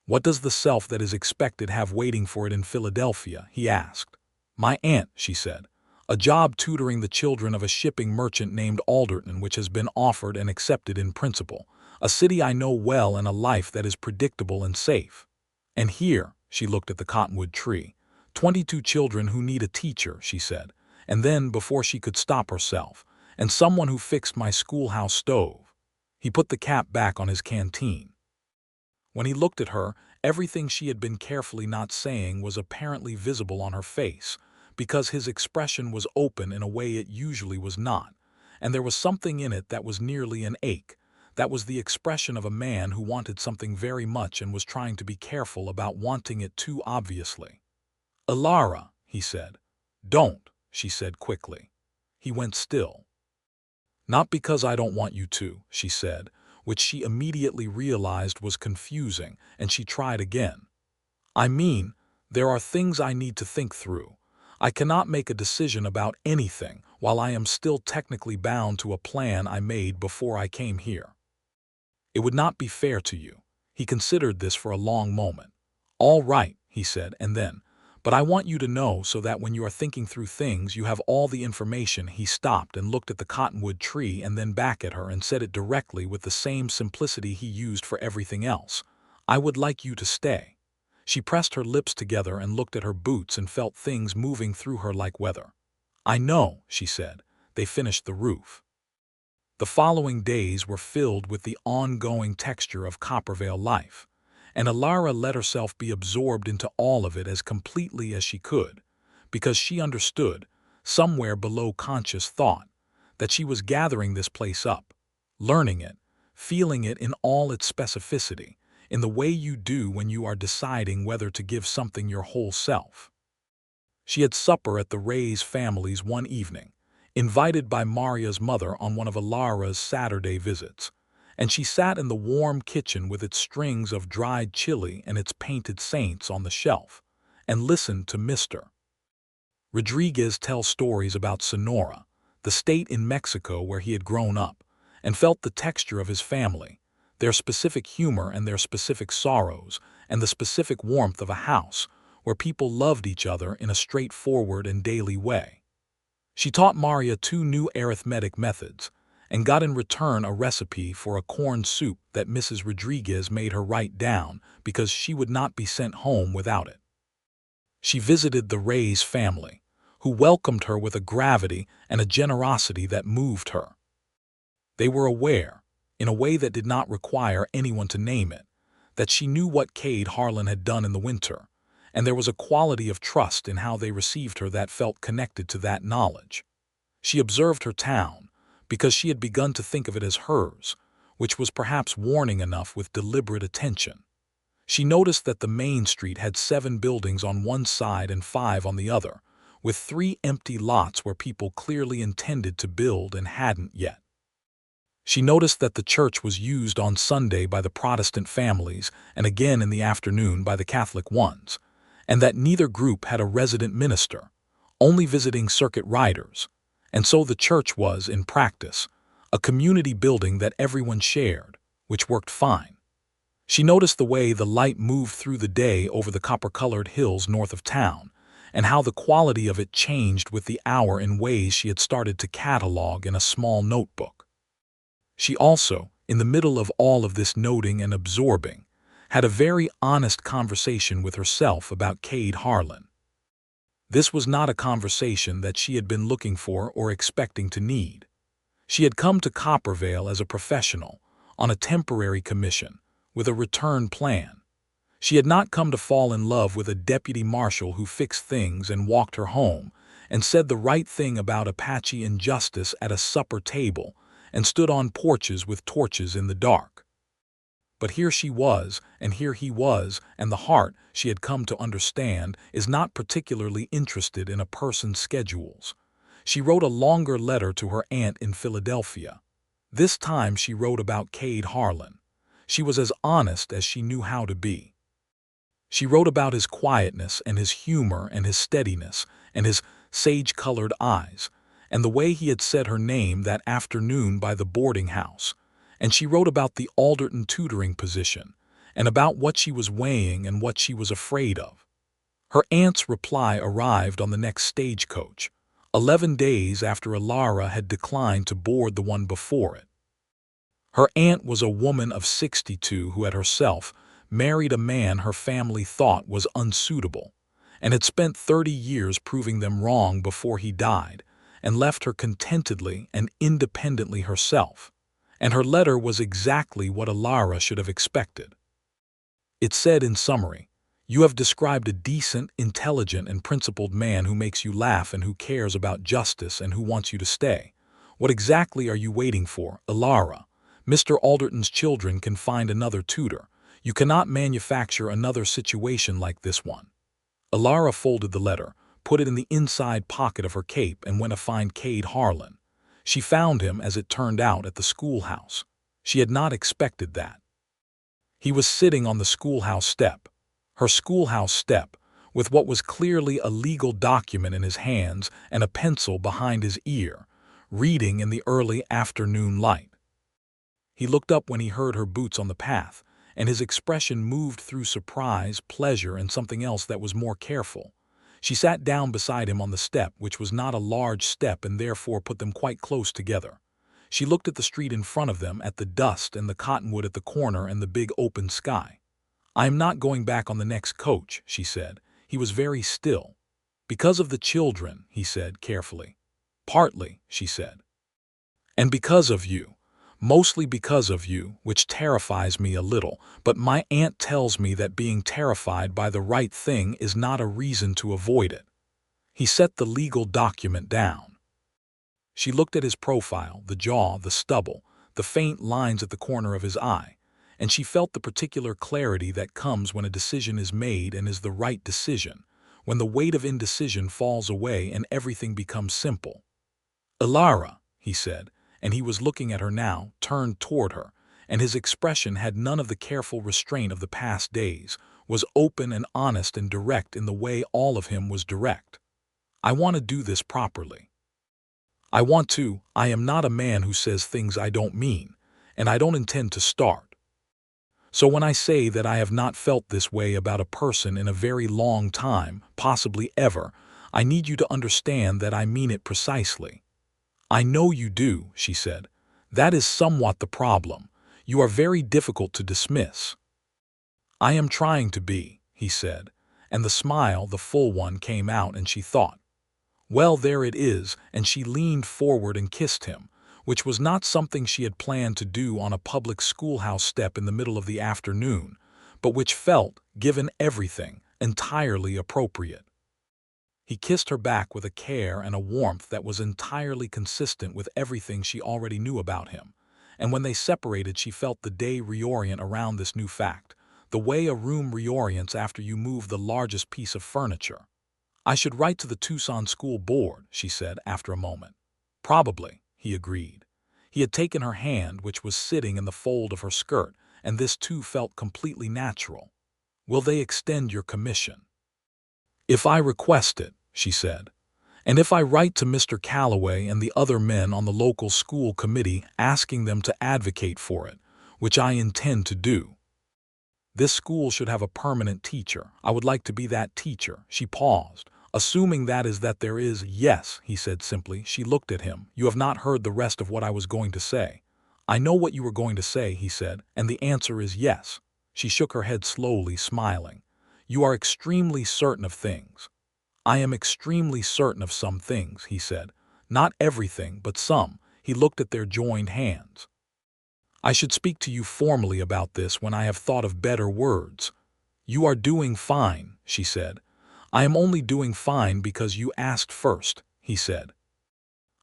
"What does the self that is expected have waiting for it in Philadelphia?" he asked. "My aunt," she said. "A job tutoring the children of a shipping merchant named Alderton, which has been offered and accepted in principle. A city I know well and a life that is predictable and safe. And here," she looked at the cottonwood tree, 22 children who need a teacher," she said. And then, before she could stop herself, "and someone who fixed my schoolhouse stove." He put the cap back on his canteen. When he looked at her, everything she had been carefully not saying was apparently visible on her face, because his expression was open in a way it usually was not, and there was something in it that was nearly an ache. That was the expression of a man who wanted something very much and was trying to be careful about wanting it too obviously. "Elara," he said. "Don't," she said quickly. He went still. "Not because I don't want you to," she said, which she immediately realized was confusing, and she tried again. "I mean, there are things I need to think through. I cannot make a decision about anything while I am still technically bound to a plan I made before I came here. It would not be fair to you." He considered this for a long moment. "All right," he said, and then, "but I want you to know so that when you are thinking through things you have all the information." He stopped and looked at the cottonwood tree and then back at her and said it directly with the same simplicity he used for everything else. "I would like you to stay." She pressed her lips together and looked at her boots and felt things moving through her like weather. "I know," she said. They finished the roof. The following days were filled with the ongoing texture of Coppervale life, and Elara let herself be absorbed into all of it as completely as she could, because she understood, somewhere below conscious thought, that she was gathering this place up, learning it, feeling it in all its specificity, in the way you do when you are deciding whether to give something your whole self. She had supper at the Ray's family's one evening, invited by Maria's mother on one of Elara's Saturday visits, and she sat in the warm kitchen with its strings of dried chili and its painted saints on the shelf, and listened to Mr. Rodriguez tell stories about Sonora, the state in Mexico where he had grown up, and felt the texture of his family, their specific humor and their specific sorrows, and the specific warmth of a house where people loved each other in a straightforward and daily way. She taught Maria 2 new arithmetic methods, and got in return a recipe for a corn soup that Mrs. Rodriguez made her write down because she would not be sent home without it. She visited the Ray's family, who welcomed her with a gravity and a generosity that moved her. They were aware, in a way that did not require anyone to name it, that she knew what Cade Harlan had done in the winter, and there was a quality of trust in how they received her that felt connected to that knowledge. She observed her town, because she had begun to think of it as hers, which was perhaps warning enough with deliberate attention. She noticed that the main street had 7 buildings on one side and 5 on the other, with 3 empty lots where people clearly intended to build and hadn't yet. She noticed that the church was used on Sunday by the Protestant families and again in the afternoon by the Catholic ones, and that neither group had a resident minister, only visiting circuit riders, and so the church was, in practice, a community building that everyone shared, which worked fine. She noticed the way the light moved through the day over the copper-colored hills north of town, and how the quality of it changed with the hour in ways she had started to catalog in a small notebook. She also, in the middle of all of this noting and absorbing, had a very honest conversation with herself about Cade Harlan. This was not a conversation that she had been looking for or expecting to need. She had come to Coppervale as a professional, on a temporary commission, with a return plan. She had not come to fall in love with a deputy marshal who fixed things and walked her home and said the right thing about Apache injustice at a supper table and stood on porches with torches in the dark. But here she was, and here he was, and the heart, she had come to understand, is not particularly interested in a person's schedules. She wrote a longer letter to her aunt in Philadelphia. This time she wrote about Cade Harlan. She was as honest as she knew how to be. She wrote about his quietness and his humor and his steadiness and his sage-colored eyes, and the way he had said her name that afternoon by the boarding house. And she wrote about the Alderton tutoring position, and about what she was weighing and what she was afraid of. Her aunt's reply arrived on the next stagecoach, 11 days after Elara had declined to board the one before it. Her aunt was a woman of 62 who had herself married a man her family thought was unsuitable, and had spent 30 years proving them wrong before he died, and left her contentedly and independently herself. And her letter was exactly what Elara should have expected. It said in summary, "You have described a decent, intelligent, and principled man who makes you laugh and who cares about justice and who wants you to stay. What exactly are you waiting for, Elara? Mr. Alderton's children can find another tutor. You cannot manufacture another situation like this one." Elara folded the letter, put it in the inside pocket of her cape, and went to find Cade Harlan. She found him, as it turned out, at the schoolhouse. She had not expected that. He was sitting on the schoolhouse step, her schoolhouse step, with what was clearly a legal document in his hands and a pencil behind his ear, reading in the early afternoon light. He looked up when he heard her boots on the path, and his expression moved through surprise, pleasure, and something else that was more careful. She sat down beside him on the step, which was not a large step and therefore put them quite close together. She looked at the street in front of them, at the dust and the cottonwood at the corner and the big open sky. "I am not going back on the next coach," she said. He was very still. "Because of the children," he said carefully. "Partly," she said. "And because of you. Mostly because of you, which terrifies me a little, but my aunt tells me that being terrified by the right thing is not a reason to avoid it." He set the legal document down. She looked at his profile, the jaw, the stubble, the faint lines at the corner of his eye, and she felt the particular clarity that comes when a decision is made and is the right decision, when the weight of indecision falls away and everything becomes simple. "Elara," he said, and he was looking at her now, turned toward her, and his expression had none of the careful restraint of the past days, was open and honest and direct in the way all of him was direct. "I want to do this properly. I am not a man who says things I don't mean, and I don't intend to start. So when I say that I have not felt this way about a person in a very long time, possibly ever, I need you to understand that I mean it precisely." "I know you do," she said. "That is somewhat the problem. You are very difficult to dismiss." "I am trying to be," he said, and the smile, the full one, came out, and she thought, "Well, there it is," and she leaned forward and kissed him, which was not something she had planned to do on a public schoolhouse step in the middle of the afternoon, but which felt, given everything, entirely appropriate. He kissed her back with a care and a warmth that was entirely consistent with everything she already knew about him, and when they separated she felt the day reorient around this new fact, the way a room reorients after you move the largest piece of furniture. "I should write to the Tucson School Board," she said after a moment. "Probably," he agreed. He had taken her hand, which was sitting in the fold of her skirt, and this too felt completely natural. "Will they extend your commission?" "If I request it," she said. "And if I write to Mr. Calloway and the other men on the local school committee asking them to advocate for it, which I intend to do. This school should have a permanent teacher. I would like to be that teacher." She paused. "Assuming that is that there is." "Yes," he said simply. She looked at him. "You have not heard the rest of what I was going to say." "I know what you were going to say," he said, "and the answer is yes." She shook her head slowly, smiling. "You are extremely certain of things." "I am extremely certain of some things," he said. "Not everything, but some." He looked at their joined hands. "I should speak to you formally about this when I have thought of better words." "You are doing fine," she said. "I am only doing fine because you asked first," he said.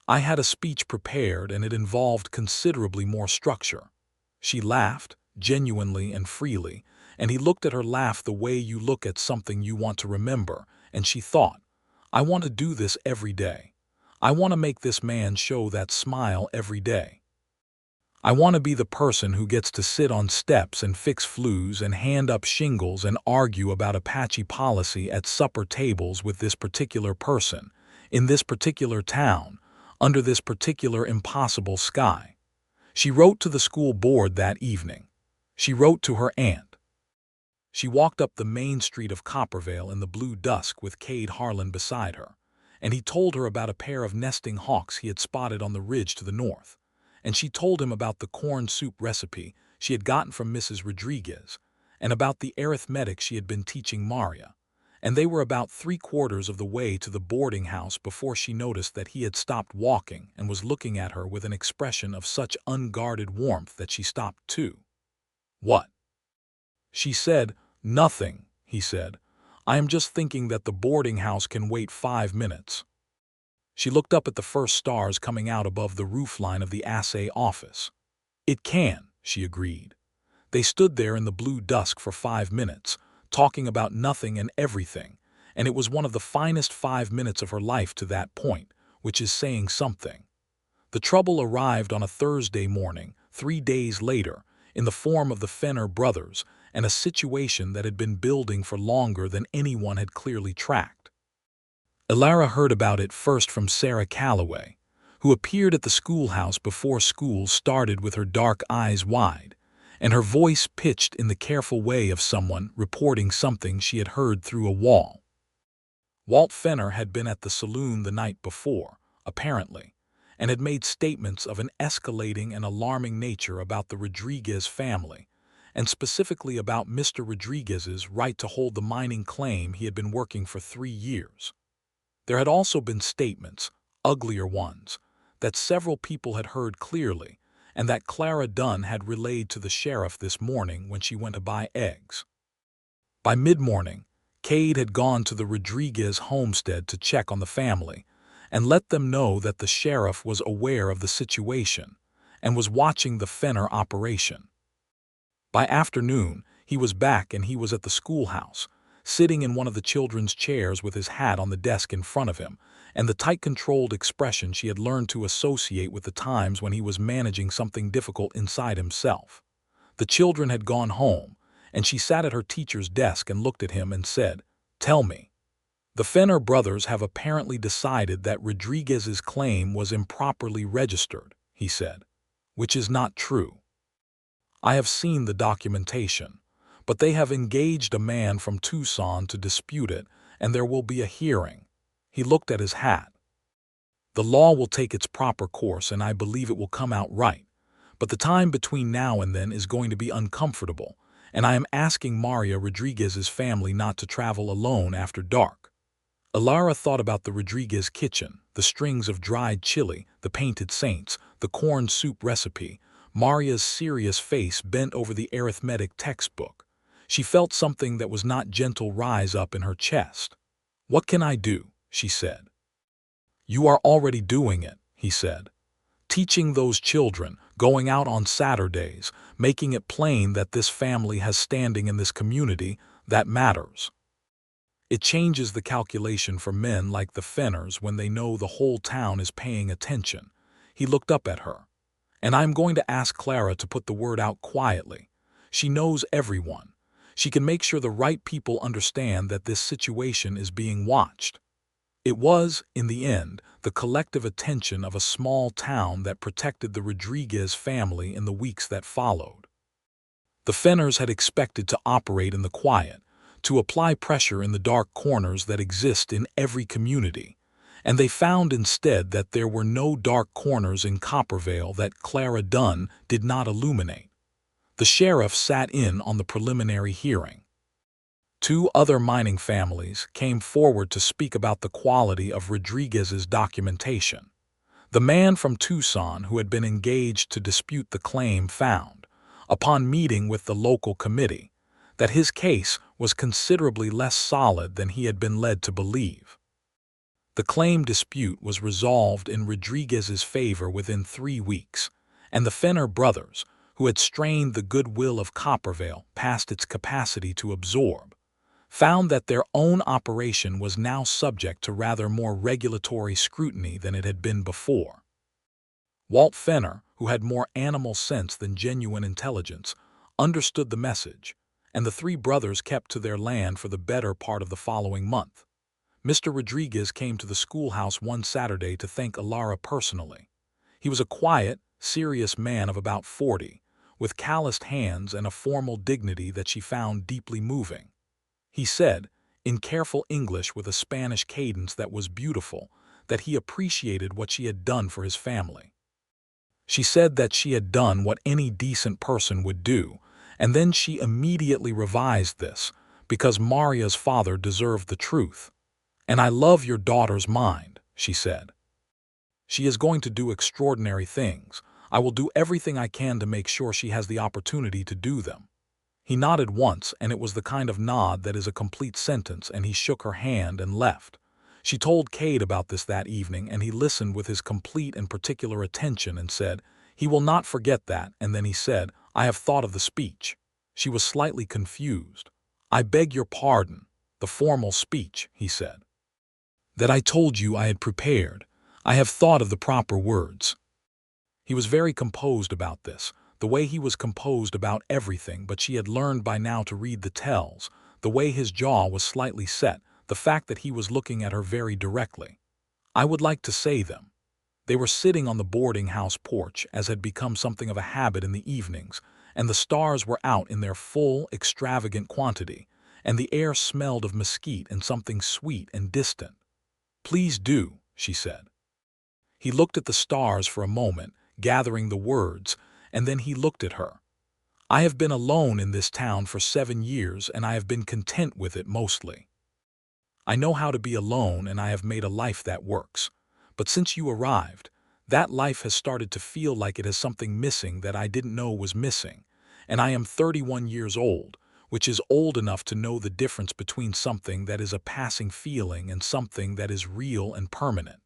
"I had a speech prepared and it involved considerably more structure." She laughed, genuinely and freely, and he looked at her laugh the way you look at something you want to remember, and she thought, "I want to do this every day. I want to make this man show that smile every day. I want to be the person who gets to sit on steps and fix flues and hand up shingles and argue about Apache policy at supper tables with this particular person, in this particular town, under this particular impossible sky." She wrote to the school board that evening. She wrote to her aunt. She walked up the main street of Coppervale in the blue dusk with Cade Harlan beside her, and he told her about a pair of nesting hawks he had spotted on the ridge to the north. And she told him about the corn soup recipe she had gotten from Mrs. Rodriguez, and about the arithmetic she had been teaching Maria, and they were about 3/4 of the way to the boarding house before she noticed that he had stopped walking and was looking at her with an expression of such unguarded warmth that she stopped too. "What?" She said. "Nothing," he said. "I am just thinking that the boarding house can wait 5 minutes." She looked up at the first stars coming out above the roofline of the assay office. "It can," she agreed. They stood there in the blue dusk for 5 minutes, talking about nothing and everything, and it was one of the finest 5 minutes of her life to that point, which is saying something. The trouble arrived on a Thursday morning, 3 days later, in the form of the Fenner brothers, and a situation that had been building for longer than anyone had clearly tracked. Elara heard about it first from Sarah Calloway, who appeared at the schoolhouse before school started with her dark eyes wide, and her voice pitched in the careful way of someone reporting something she had heard through a wall. Walt Fenner had been at the saloon the night before, apparently, and had made statements of an escalating and alarming nature about the Rodriguez family, and specifically about Mr. Rodriguez's right to hold the mining claim he had been working for 3 years. There had also been statements, uglier ones, that several people had heard clearly, and that Clara Dunn had relayed to the sheriff this morning when she went to buy eggs. By mid-morning, Cade had gone to the Rodriguez homestead to check on the family, and let them know that the sheriff was aware of the situation, and was watching the Fenner operation. By afternoon, he was back and he was at the schoolhouse, sitting in one of the children's chairs with his hat on the desk in front of him, and the tight controlled expression she had learned to associate with the times when he was managing something difficult inside himself. The children had gone home, and she sat at her teacher's desk and looked at him and said, "Tell me." The Fenner brothers have apparently decided that Rodriguez's claim was improperly registered, he said, which is not true. I have seen the documentation, but they have engaged a man from Tucson to dispute it, and there will be a hearing. He looked at his hat. The law will take its proper course, and I believe it will come out right. But the time between now and then is going to be uncomfortable, and I am asking Maria Rodriguez's family not to travel alone after dark. Elara thought about the Rodriguez kitchen, the strings of dried chili, the painted saints, the corn soup recipe, Maria's serious face bent over the arithmetic textbook. She felt something that was not gentle rise up in her chest. "What can I do?" she said. "You are already doing it," he said. "Teaching those children, going out on Saturdays, making it plain that this family has standing in this community, that matters. It changes the calculation for men like the Fenners when they know the whole town is paying attention." He looked up at her. "And I'm going to ask Clara to put the word out quietly. She knows everyone. She can make sure the right people understand that this situation is being watched." It was, in the end, the collective attention of a small town that protected the Rodriguez family in the weeks that followed. The Fenners had expected to operate in the quiet, to apply pressure in the dark corners that exist in every community, and they found instead that there were no dark corners in Coppervale that Clara Dunn did not illuminate. The sheriff sat in on the preliminary hearing. 2 other mining families came forward to speak about the quality of Rodriguez's documentation. The man from Tucson who had been engaged to dispute the claim found, upon meeting with the local committee, that his case was considerably less solid than he had been led to believe. The claim dispute was resolved in Rodriguez's favor within 3 weeks, and the Fenner brothers, who had strained the goodwill of Coppervale past its capacity to absorb, found that their own operation was now subject to rather more regulatory scrutiny than it had been before. Walt Fenner, who had more animal sense than genuine intelligence, understood the message, and the 3 brothers kept to their land for the better part of the following month. Mr. Rodriguez came to the schoolhouse one Saturday to thank Elara personally. He was a quiet, serious man of about 40, with calloused hands and a formal dignity that she found deeply moving. He said, in careful English with a Spanish cadence that was beautiful, that he appreciated what she had done for his family. She said that she had done what any decent person would do, and then she immediately revised this, because Maria's father deserved the truth. "And I love your daughter's mind," she said. "She is going to do extraordinary things. I will do everything I can to make sure she has the opportunity to do them." He nodded once, and it was the kind of nod that is a complete sentence, and he shook her hand and left. She told Cade about this that evening, and he listened with his complete and particular attention and said, "He will not forget that," and then he said, "I have thought of the speech." She was slightly confused. "I beg your pardon, the formal speech," he said. "That I told you I had prepared. I have thought of the proper words." He was very composed about this, the way he was composed about everything, but she had learned by now to read the tells, the way his jaw was slightly set, the fact that he was looking at her very directly. "I would like to say them." They were sitting on the boarding house porch, as had become something of a habit in the evenings, and the stars were out in their full, extravagant quantity, and the air smelled of mesquite and something sweet and distant. "Please do," she said. He looked at the stars for a moment, gathering the words, and then he looked at her. "I have been alone in this town for 7 years, and I have been content with it mostly. I know how to be alone, and I have made a life that works. But since you arrived, that life has started to feel like it has something missing that I didn't know was missing, and I am 31 years old, which is old enough to know the difference between something that is a passing feeling and something that is real and permanent."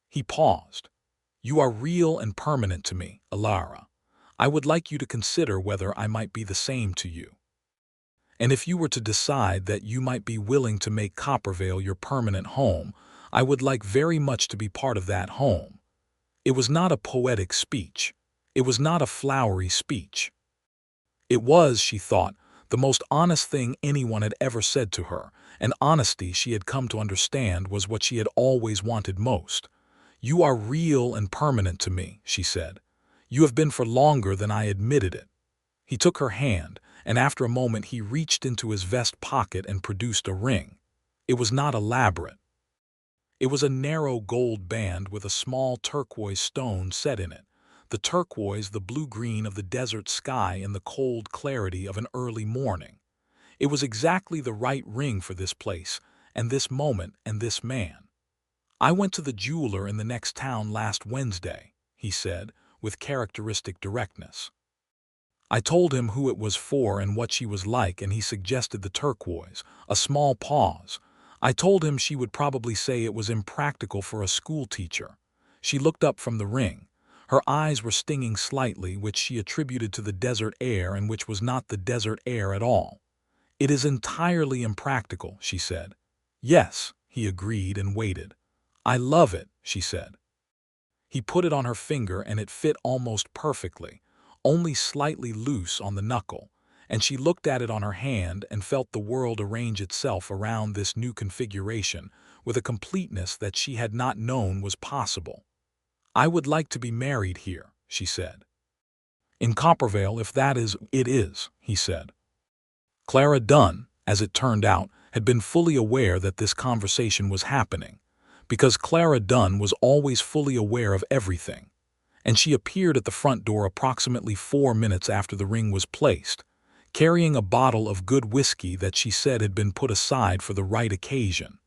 He paused. You are real and permanent to me, Elara. I would like you to consider whether I might be the same to you. And if you were to decide that you might be willing to make Coppervale your permanent home, I would like very much to be part of that home. It was not a poetic speech. It was not a flowery speech. It was, she thought, the most honest thing anyone had ever said to her, and honesty, she had come to understand, was what she had always wanted most. You are real and permanent to me, she said. You have been for longer than I admitted it. He took her hand, and after a moment he reached into his vest pocket and produced a ring. It was not elaborate. It was a narrow gold band with a small turquoise stone set in it, the turquoise the blue-green of the desert sky in the cold clarity of an early morning. It was exactly the right ring for this place, and this moment, and this man. I went to the jeweler in the next town last Wednesday, he said, with characteristic directness. I told him who it was for and what she was like, and he suggested the turquoise. A small pause. I told him she would probably say it was impractical for a schoolteacher. She looked up from the ring. Her eyes were stinging slightly, which she attributed to the desert air and which was not the desert air at all. It is entirely impractical, she said. Yes, he agreed and waited. I love it, she said. He put it on her finger and it fit almost perfectly, only slightly loose on the knuckle, and she looked at it on her hand and felt the world arrange itself around this new configuration with a completeness that she had not known was possible. I would like to be married here, she said. In Coppervale, if that is, it is, he said. Clara Dunn, as it turned out, had been fully aware that this conversation was happening, because Clara Dunn was always fully aware of everything, and she appeared at the front door approximately 4 minutes after the ring was placed, carrying a bottle of good whiskey that she said had been put aside for the right occasion,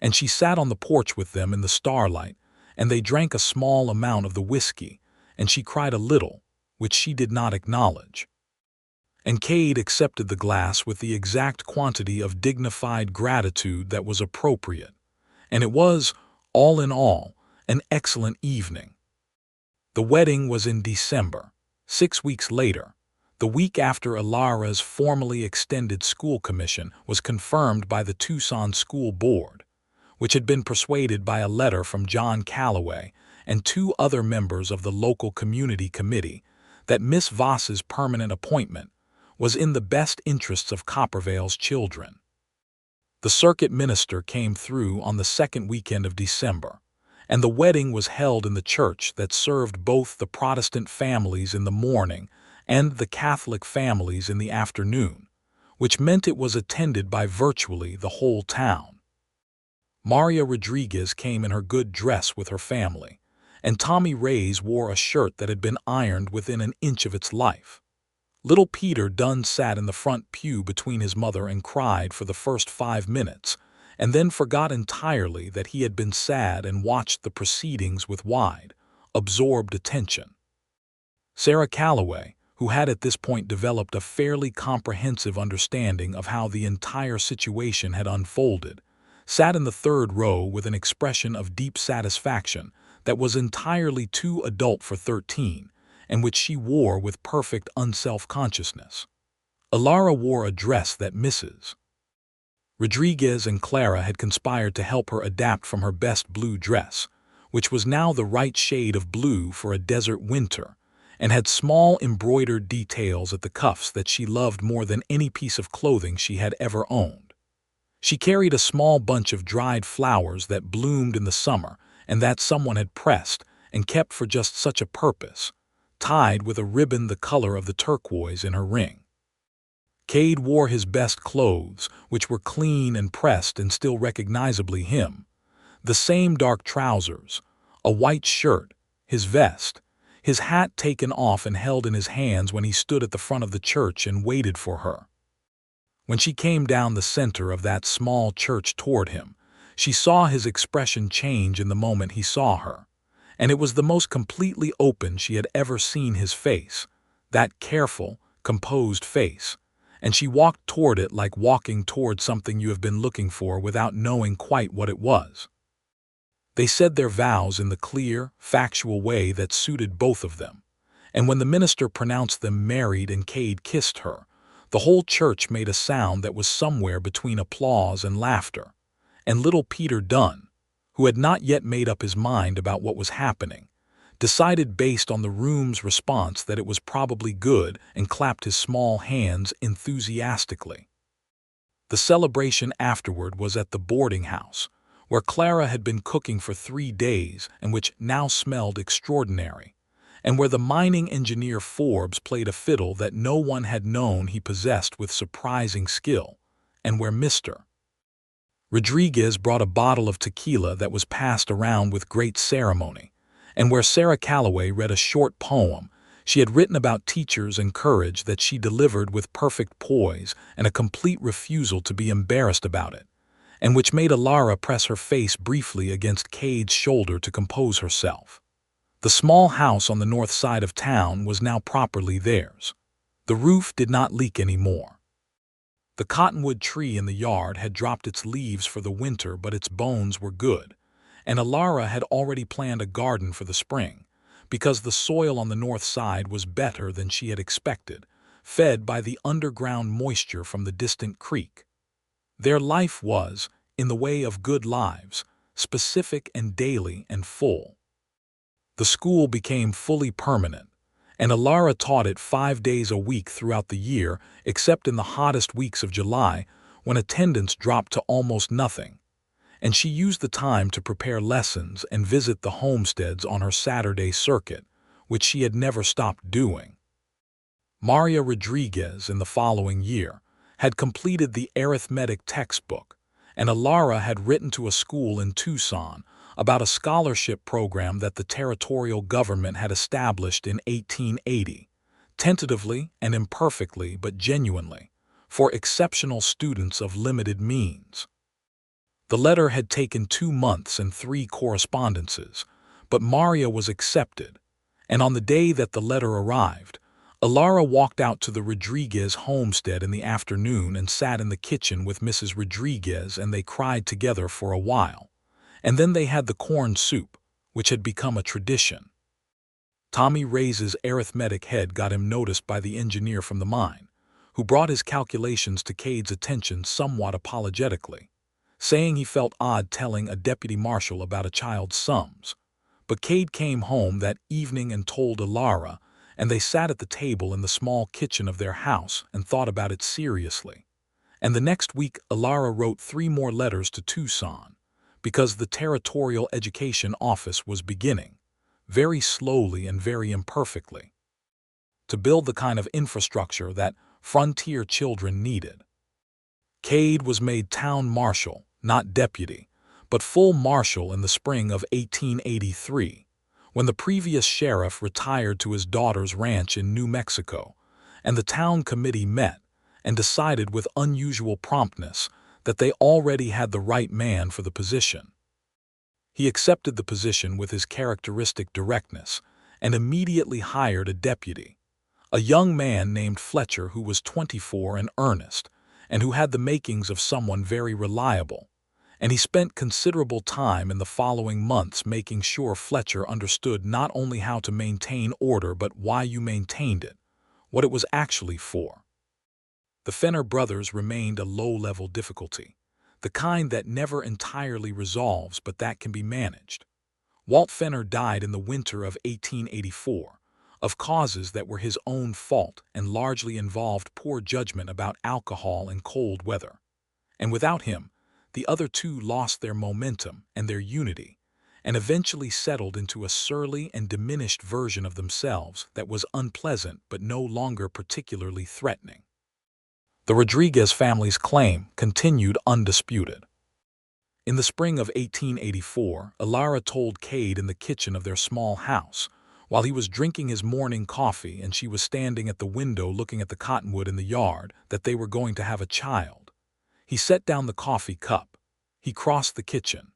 and she sat on the porch with them in the starlight, and they drank a small amount of the whiskey, and she cried a little, which she did not acknowledge. And Cade accepted the glass with the exact quantity of dignified gratitude that was appropriate, and it was, all in all, an excellent evening. The wedding was in December, 6 weeks later, the week after Elara's formally extended school commission was confirmed by the Tucson School Board, which had been persuaded by a letter from John Calloway and 2 other members of the local community committee that Miss Voss's permanent appointment was in the best interests of Coppervale's children. The circuit minister came through on the second weekend of December, and the wedding was held in the church that served both the Protestant families in the morning and the Catholic families in the afternoon, which meant it was attended by virtually the whole town. Maria Rodriguez came in her good dress with her family, and Tommy Reyes wore a shirt that had been ironed within an inch of its life. Little Peter Dunn sat in the front pew between his mother and cried for the first 5 minutes, and then forgot entirely that he had been sad and watched the proceedings with wide, absorbed attention. Sarah Calloway, who had at this point developed a fairly comprehensive understanding of how the entire situation had unfolded, sat in the third row with an expression of deep satisfaction that was entirely too adult for 13, and which she wore with perfect unself-consciousness. Elara wore a dress that Mrs. Rodriguez and Clara had conspired to help her adapt from her best blue dress, which was now the right shade of blue for a desert winter, and had small embroidered details at the cuffs that she loved more than any piece of clothing she had ever owned. She carried a small bunch of dried flowers that bloomed in the summer and that someone had pressed and kept for just such a purpose, tied with a ribbon the color of the turquoise in her ring. Cade wore his best clothes, which were clean and pressed and still recognizably him. The same dark trousers, a white shirt, his vest, his hat taken off and held in his hands when he stood at the front of the church and waited for her. When she came down the center of that small church toward him, she saw his expression change in the moment he saw her, and it was the most completely open she had ever seen his face, that careful, composed face, and she walked toward it like walking toward something you have been looking for without knowing quite what it was. They said their vows in the clear, factual way that suited both of them. And when the minister pronounced them married and Cade kissed her, the whole church made a sound that was somewhere between applause and laughter. And little Peter Dunn, who had not yet made up his mind about what was happening, decided based on the room's response that it was probably good and clapped his small hands enthusiastically. The celebration afterward was at the boarding house, where Clara had been cooking for 3 days and which now smelled extraordinary, and where the mining engineer Forbes played a fiddle that no one had known he possessed with surprising skill, and where Mr. Rodriguez brought a bottle of tequila that was passed around with great ceremony, and where Sarah Calloway read a short poem she had written about teachers and courage that she delivered with perfect poise and a complete refusal to be embarrassed about it, and which made Elara press her face briefly against Cade's shoulder to compose herself. The small house on the north side of town was now properly theirs. The roof did not leak any more. The cottonwood tree in the yard had dropped its leaves for the winter, but its bones were good, and Elara had already planned a garden for the spring, because the soil on the north side was better than she had expected, fed by the underground moisture from the distant creek. Their life was, in the way of good lives, specific and daily and full. The school became fully permanent, and Elara taught it 5 days a week throughout the year, except in the hottest weeks of July, when attendance dropped to almost nothing, and she used the time to prepare lessons and visit the homesteads on her Saturday circuit, which she had never stopped doing. Maria Rodriguez, in the following year, had completed the arithmetic textbook, and Elara had written to a school in Tucson about a scholarship program that the territorial government had established in 1880, tentatively and imperfectly but genuinely, for exceptional students of limited means. The letter had taken 2 months and 3 correspondences, but Maria was accepted, and on the day that the letter arrived, Elara walked out to the Rodriguez homestead in the afternoon and sat in the kitchen with Mrs. Rodriguez, and they cried together for a while, and then they had the corn soup, which had become a tradition. Tommy Ray's arithmetic head got him noticed by the engineer from the mine, who brought his calculations to Cade's attention somewhat apologetically, saying he felt odd telling a deputy marshal about a child's sums. But Cade came home that evening and told Elara, and they sat at the table in the small kitchen of their house and thought about it seriously. And the next week Elara wrote 3 more letters to Tucson, because the Territorial Education Office was beginning, very slowly and very imperfectly, to build the kind of infrastructure that frontier children needed. Cade was made town marshal, not deputy, but full marshal in the spring of 1883, when the previous sheriff retired to his daughter's ranch in New Mexico, and the town committee met and decided with unusual promptness that they already had the right man for the position. He accepted the position with his characteristic directness and immediately hired a deputy, a young man named Fletcher who was 24 and earnest, and who had the makings of someone very reliable, and he spent considerable time in the following months making sure Fletcher understood not only how to maintain order but why you maintained it, what it was actually for. The Fenner brothers remained a low-level difficulty, the kind that never entirely resolves but that can be managed. Walt Fenner died in the winter of 1884, of causes that were his own fault and largely involved poor judgment about alcohol and cold weather. And without him, the other two lost their momentum and their unity, and eventually settled into a surly and diminished version of themselves that was unpleasant but no longer particularly threatening. The Rodriguez family's claim continued undisputed. In the spring of 1884, Elara told Cade in the kitchen of their small house, while he was drinking his morning coffee and she was standing at the window looking at the cottonwood in the yard, that they were going to have a child. He set down the coffee cup. He crossed the kitchen.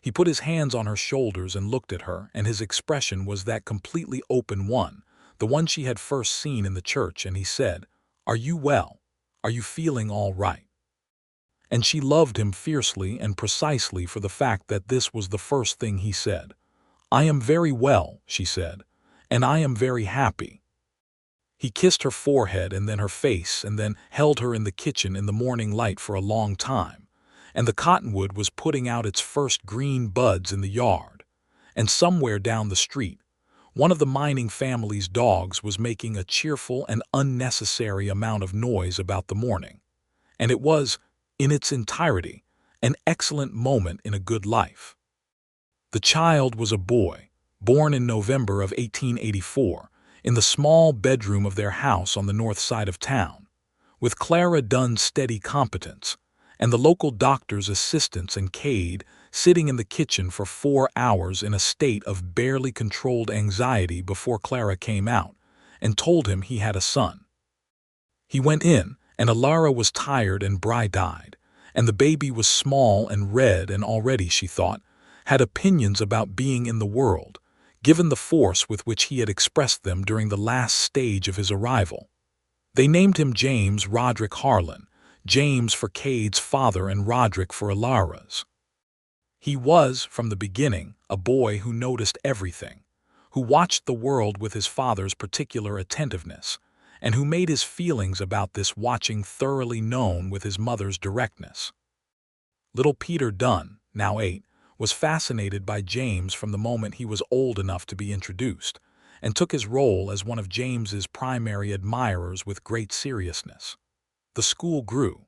He put his hands on her shoulders and looked at her, and his expression was that completely open one, the one she had first seen in the church, and he said, "Are you well? Are you feeling all right?" and she loved him fiercely and precisely for the fact that this was the first thing he said. "I am very well," she said, "and I am very happy." He kissed her forehead and then her face and then held her in the kitchen in the morning light for a long time, and the cottonwood was putting out its first green buds in the yard, and somewhere down the street, one of the mining family's dogs was making a cheerful and unnecessary amount of noise about the morning, and it was, in its entirety, an excellent moment in a good life. The child was a boy, born in November of 1884, in the small bedroom of their house on the north side of town, with Clara Dunn's steady competence, and the local doctor's assistance and Cade sitting in the kitchen for 4 hours in a state of barely controlled anxiety before Clara came out and told him he had a son. He went in, and Elara was tired and bright-eyed, and the baby was small and red and already, she thought, had opinions about being in the world, given the force with which he had expressed them during the last stage of his arrival. They named him James Roderick Harlan, James for Cade's father and Roderick for Elara's. He was, from the beginning, a boy who noticed everything, who watched the world with his father's particular attentiveness, and who made his feelings about this watching thoroughly known with his mother's directness. Little Peter Dunn, now 8, was fascinated by James from the moment he was old enough to be introduced, and took his role as one of James's primary admirers with great seriousness. The school grew.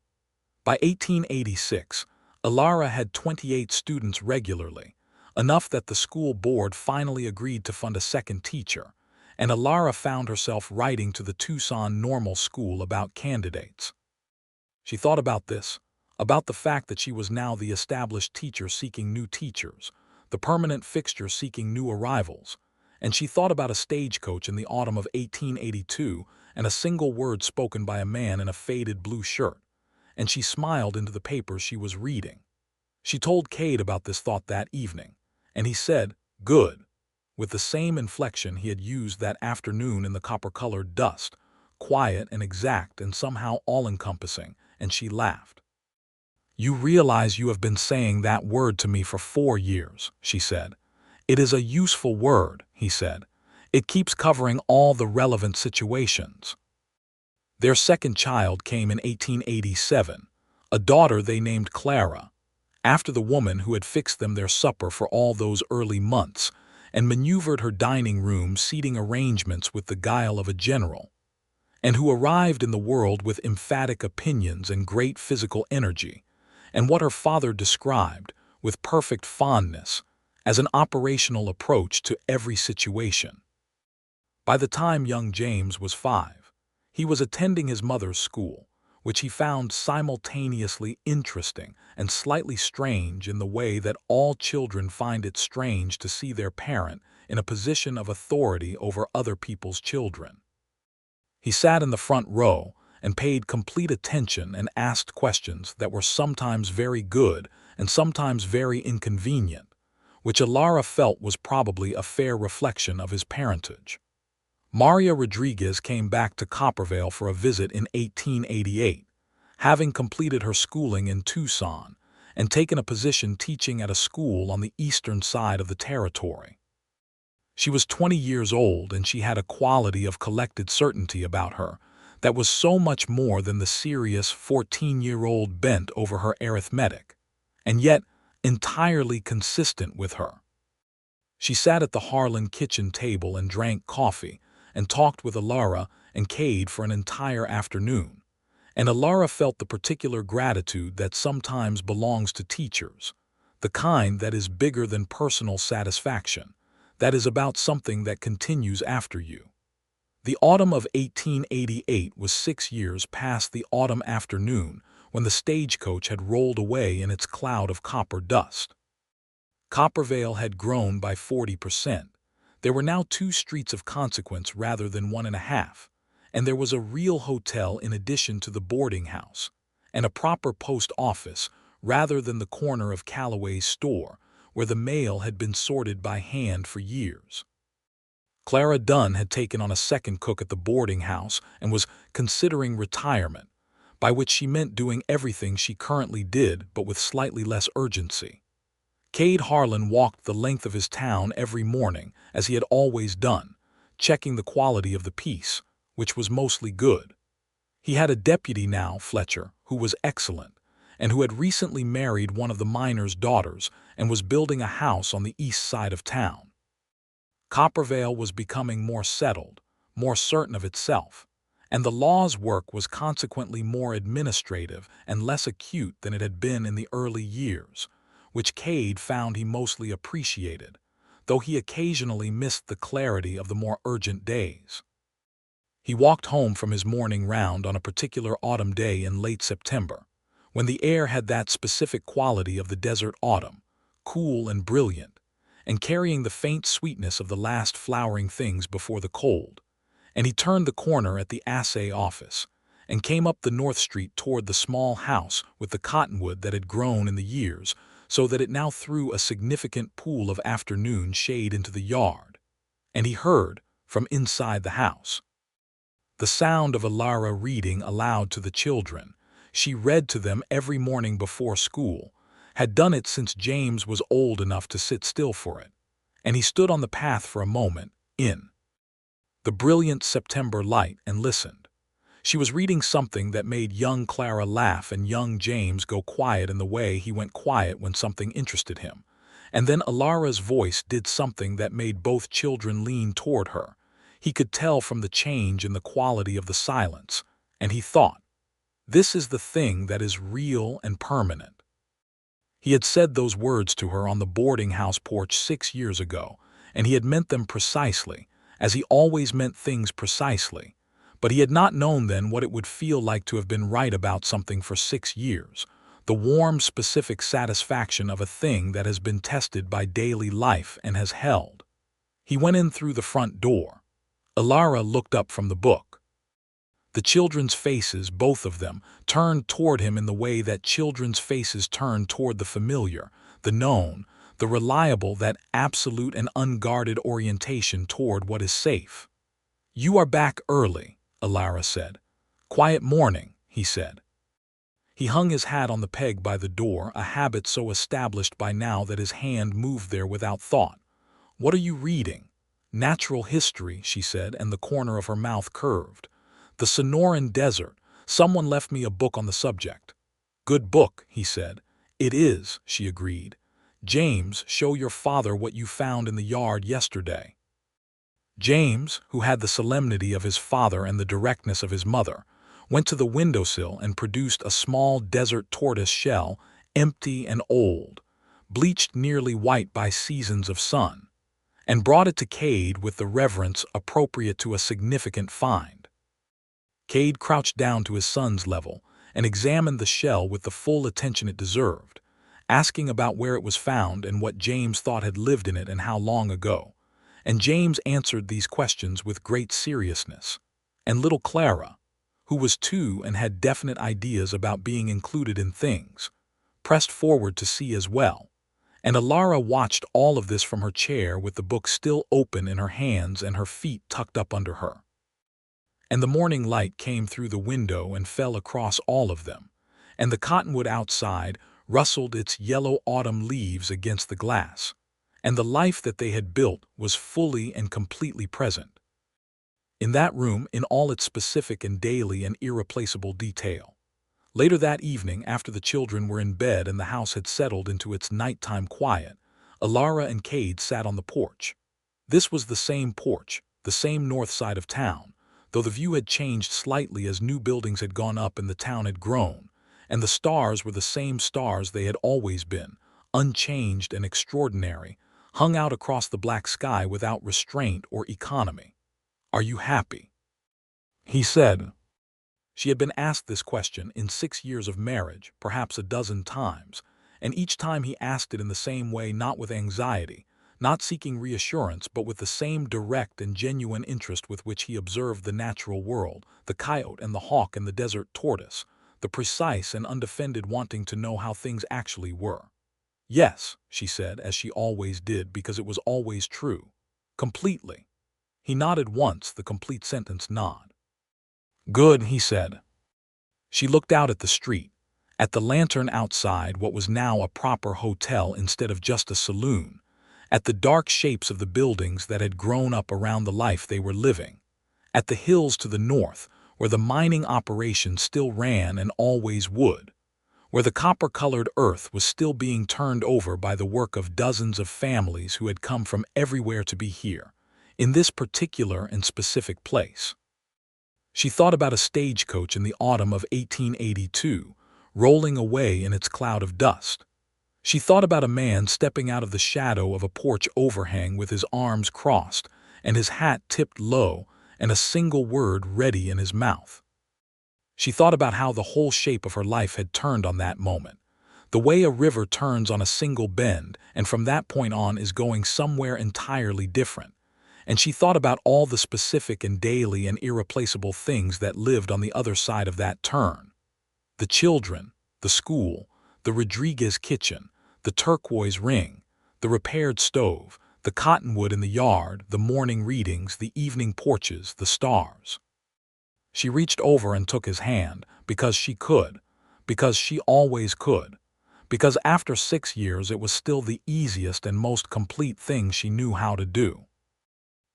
By 1886, Elara had 28 students regularly, enough that the school board finally agreed to fund a second teacher, and Elara found herself writing to the Tucson Normal School about candidates. She thought about this, about the fact that she was now the established teacher seeking new teachers, the permanent fixture seeking new arrivals, and she thought about a stagecoach in the autumn of 1882 and a single word spoken by a man in a faded blue shirt, and she smiled into the paper she was reading. She told Cade about this thought that evening, and he said, "Good," with the same inflection he had used that afternoon in the copper-colored dust, quiet and exact and somehow all-encompassing, and she laughed. "You realize you have been saying that word to me for 4 years," she said. "It is a useful word," he said. "It keeps covering all the relevant situations." Their second child came in 1887, a daughter they named Clara, after the woman who had fixed them their supper for all those early months and maneuvered her dining room seating arrangements with the guile of a general, and who arrived in the world with emphatic opinions and great physical energy, and what her father described, with perfect fondness, as an operational approach to every situation. By the time young James was 5, he was attending his mother's school, which he found simultaneously interesting and slightly strange in the way that all children find it strange to see their parent in a position of authority over other people's children. He sat in the front row and paid complete attention and asked questions that were sometimes very good and sometimes very inconvenient, which Elara felt was probably a fair reflection of his parentage. Maria Rodriguez came back to Coppervale for a visit in 1888, having completed her schooling in Tucson and taken a position teaching at a school on the eastern side of the territory. She was 20 years old, and she had a quality of collected certainty about her that was so much more than the serious 14-year-old bent over her arithmetic, and yet entirely consistent with her. She sat at the Harlan kitchen table and drank coffee and talked with Elara and Cade for an entire afternoon, and Elara felt the particular gratitude that sometimes belongs to teachers, the kind that is bigger than personal satisfaction, that is about something that continues after you. The autumn of 1888 was 6 years past the autumn afternoon when the stagecoach had rolled away in its cloud of copper dust. Coppervale had grown by 40%. There were now 2 streets of consequence rather than 1.5, and there was a real hotel in addition to the boarding house, and a proper post office rather than the corner of Callaway's store, where the mail had been sorted by hand for years. Clara Dunn had taken on a second cook at the boarding house and was considering retirement, by which she meant doing everything she currently did but with slightly less urgency. Cade Harlan walked the length of his town every morning, as he had always done, checking the quality of the piece, which was mostly good. He had a deputy now, Fletcher, who was excellent, and who had recently married one of the miner's daughters and was building a house on the east side of town. Coppervale was becoming more settled, more certain of itself, and the law's work was consequently more administrative and less acute than it had been in the early years, which Cade found he mostly appreciated, though he occasionally missed the clarity of the more urgent days. He walked home from his morning round on a particular autumn day in late September, when the air had that specific quality of the desert autumn, cool and brilliant, and carrying the faint sweetness of the last flowering things before the cold, and he turned the corner at the assay office, and came up the North Street toward the small house with the cottonwood that had grown in the years, so that it now threw a significant pool of afternoon shade into the yard, and he heard, from inside the house, the sound of Elara reading aloud to the children. She read to them every morning before school, had done it since James was old enough to sit still for it, and he stood on the path for a moment, in the brilliant September light, and listened. She was reading something that made young Clara laugh and young James go quiet in the way he went quiet when something interested him, and then Elara's voice did something that made both children lean toward her. He could tell from the change in the quality of the silence, and he thought, "This is the thing that is real and permanent." He had said those words to her on the boarding-house porch 6 years ago, and he had meant them precisely, as he always meant things precisely, but he had not known then what it would feel like to have been right about something for 6 years, the warm, specific satisfaction of a thing that has been tested by daily life and has held. He went in through the front door. Elara looked up from the book. The children's faces, both of them, turned toward him in the way that children's faces turn toward the familiar, the known, the reliable, that absolute and unguarded orientation toward what is safe. "You are back early," Elara said. "Quiet morning," he said. He hung his hat on the peg by the door, a habit so established by now that his hand moved there without thought. "What are you reading?" "Natural history," she said, and the corner of her mouth curved. "The Sonoran Desert. Someone left me a book on the subject." "Good book," he said. "It is," she agreed. "James, show your father what you found in the yard yesterday." James, who had the solemnity of his father and the directness of his mother, went to the windowsill and produced a small desert tortoise shell, empty and old, bleached nearly white by seasons of sun, and brought it to Cade with the reverence appropriate to a significant find. Cade crouched down to his son's level and examined the shell with the full attention it deserved, asking about where it was found and what James thought had lived in it and how long ago. And James answered these questions with great seriousness. And little Clara, who was 2 and had definite ideas about being included in things, pressed forward to see as well. And Elara watched all of this from her chair with the book still open in her hands and her feet tucked up under her. And the morning light came through the window and fell across all of them, and the cottonwood outside rustled its yellow autumn leaves against the glass, and the life that they had built was fully and completely present in that room in all its specific and daily and irreplaceable detail. Later that evening, after the children were in bed and the house had settled into its nighttime quiet, Elara and Cade sat on the porch. This was the same porch, the same north side of town, though the view had changed slightly as new buildings had gone up and the town had grown, and the stars were the same stars they had always been, unchanged and extraordinary, hung out across the black sky without restraint or economy. "Are you happy?" he said. She had been asked this question in 6 years of marriage, perhaps a dozen times, and each time he asked it in the same way, not with anxiety, not seeking reassurance, but with the same direct and genuine interest with which he observed the natural world, the coyote and the hawk and the desert tortoise, the precise and undefended wanting to know how things actually were. "Yes," she said, as she always did, because it was always true. "Completely." He nodded once, the complete sentence nod. "Good," he said. She looked out at the street, at the lantern outside what was now a proper hotel instead of just a saloon, at the dark shapes of the buildings that had grown up around the life they were living, at the hills to the north where the mining operation still ran and always would, where the copper-colored earth was still being turned over by the work of dozens of families who had come from everywhere to be here, in this particular and specific place. She thought about a stagecoach in the autumn of 1882, rolling away in its cloud of dust. She thought about a man stepping out of the shadow of a porch overhang with his arms crossed and his hat tipped low and a single word ready in his mouth. She thought about how the whole shape of her life had turned on that moment, the way a river turns on a single bend and from that point on is going somewhere entirely different. And she thought about all the specific and daily and irreplaceable things that lived on the other side of that turn. The children, the school, the Rodriguez kitchen, the turquoise ring, the repaired stove, the cottonwood in the yard, the morning readings, the evening porches, the stars. She reached over and took his hand, because she could, because she always could, because after 6 years it was still the easiest and most complete thing she knew how to do.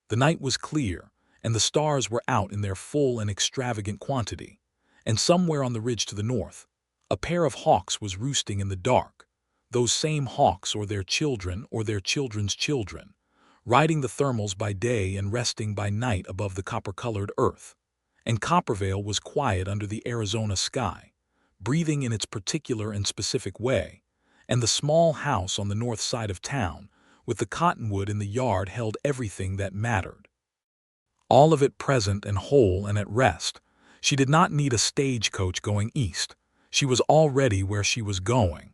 The night was clear, and the stars were out in their full and extravagant quantity, and somewhere on the ridge to the north, a pair of hawks was roosting in the dark, those same hawks or their children or their children's children, riding the thermals by day and resting by night above the copper-colored earth. And Coppervale was quiet under the Arizona sky, breathing in its particular and specific way, and the small house on the north side of town, with the cottonwood in the yard, held everything that mattered. All of it present and whole and at rest. She did not need a stagecoach going east. She was already where she was going.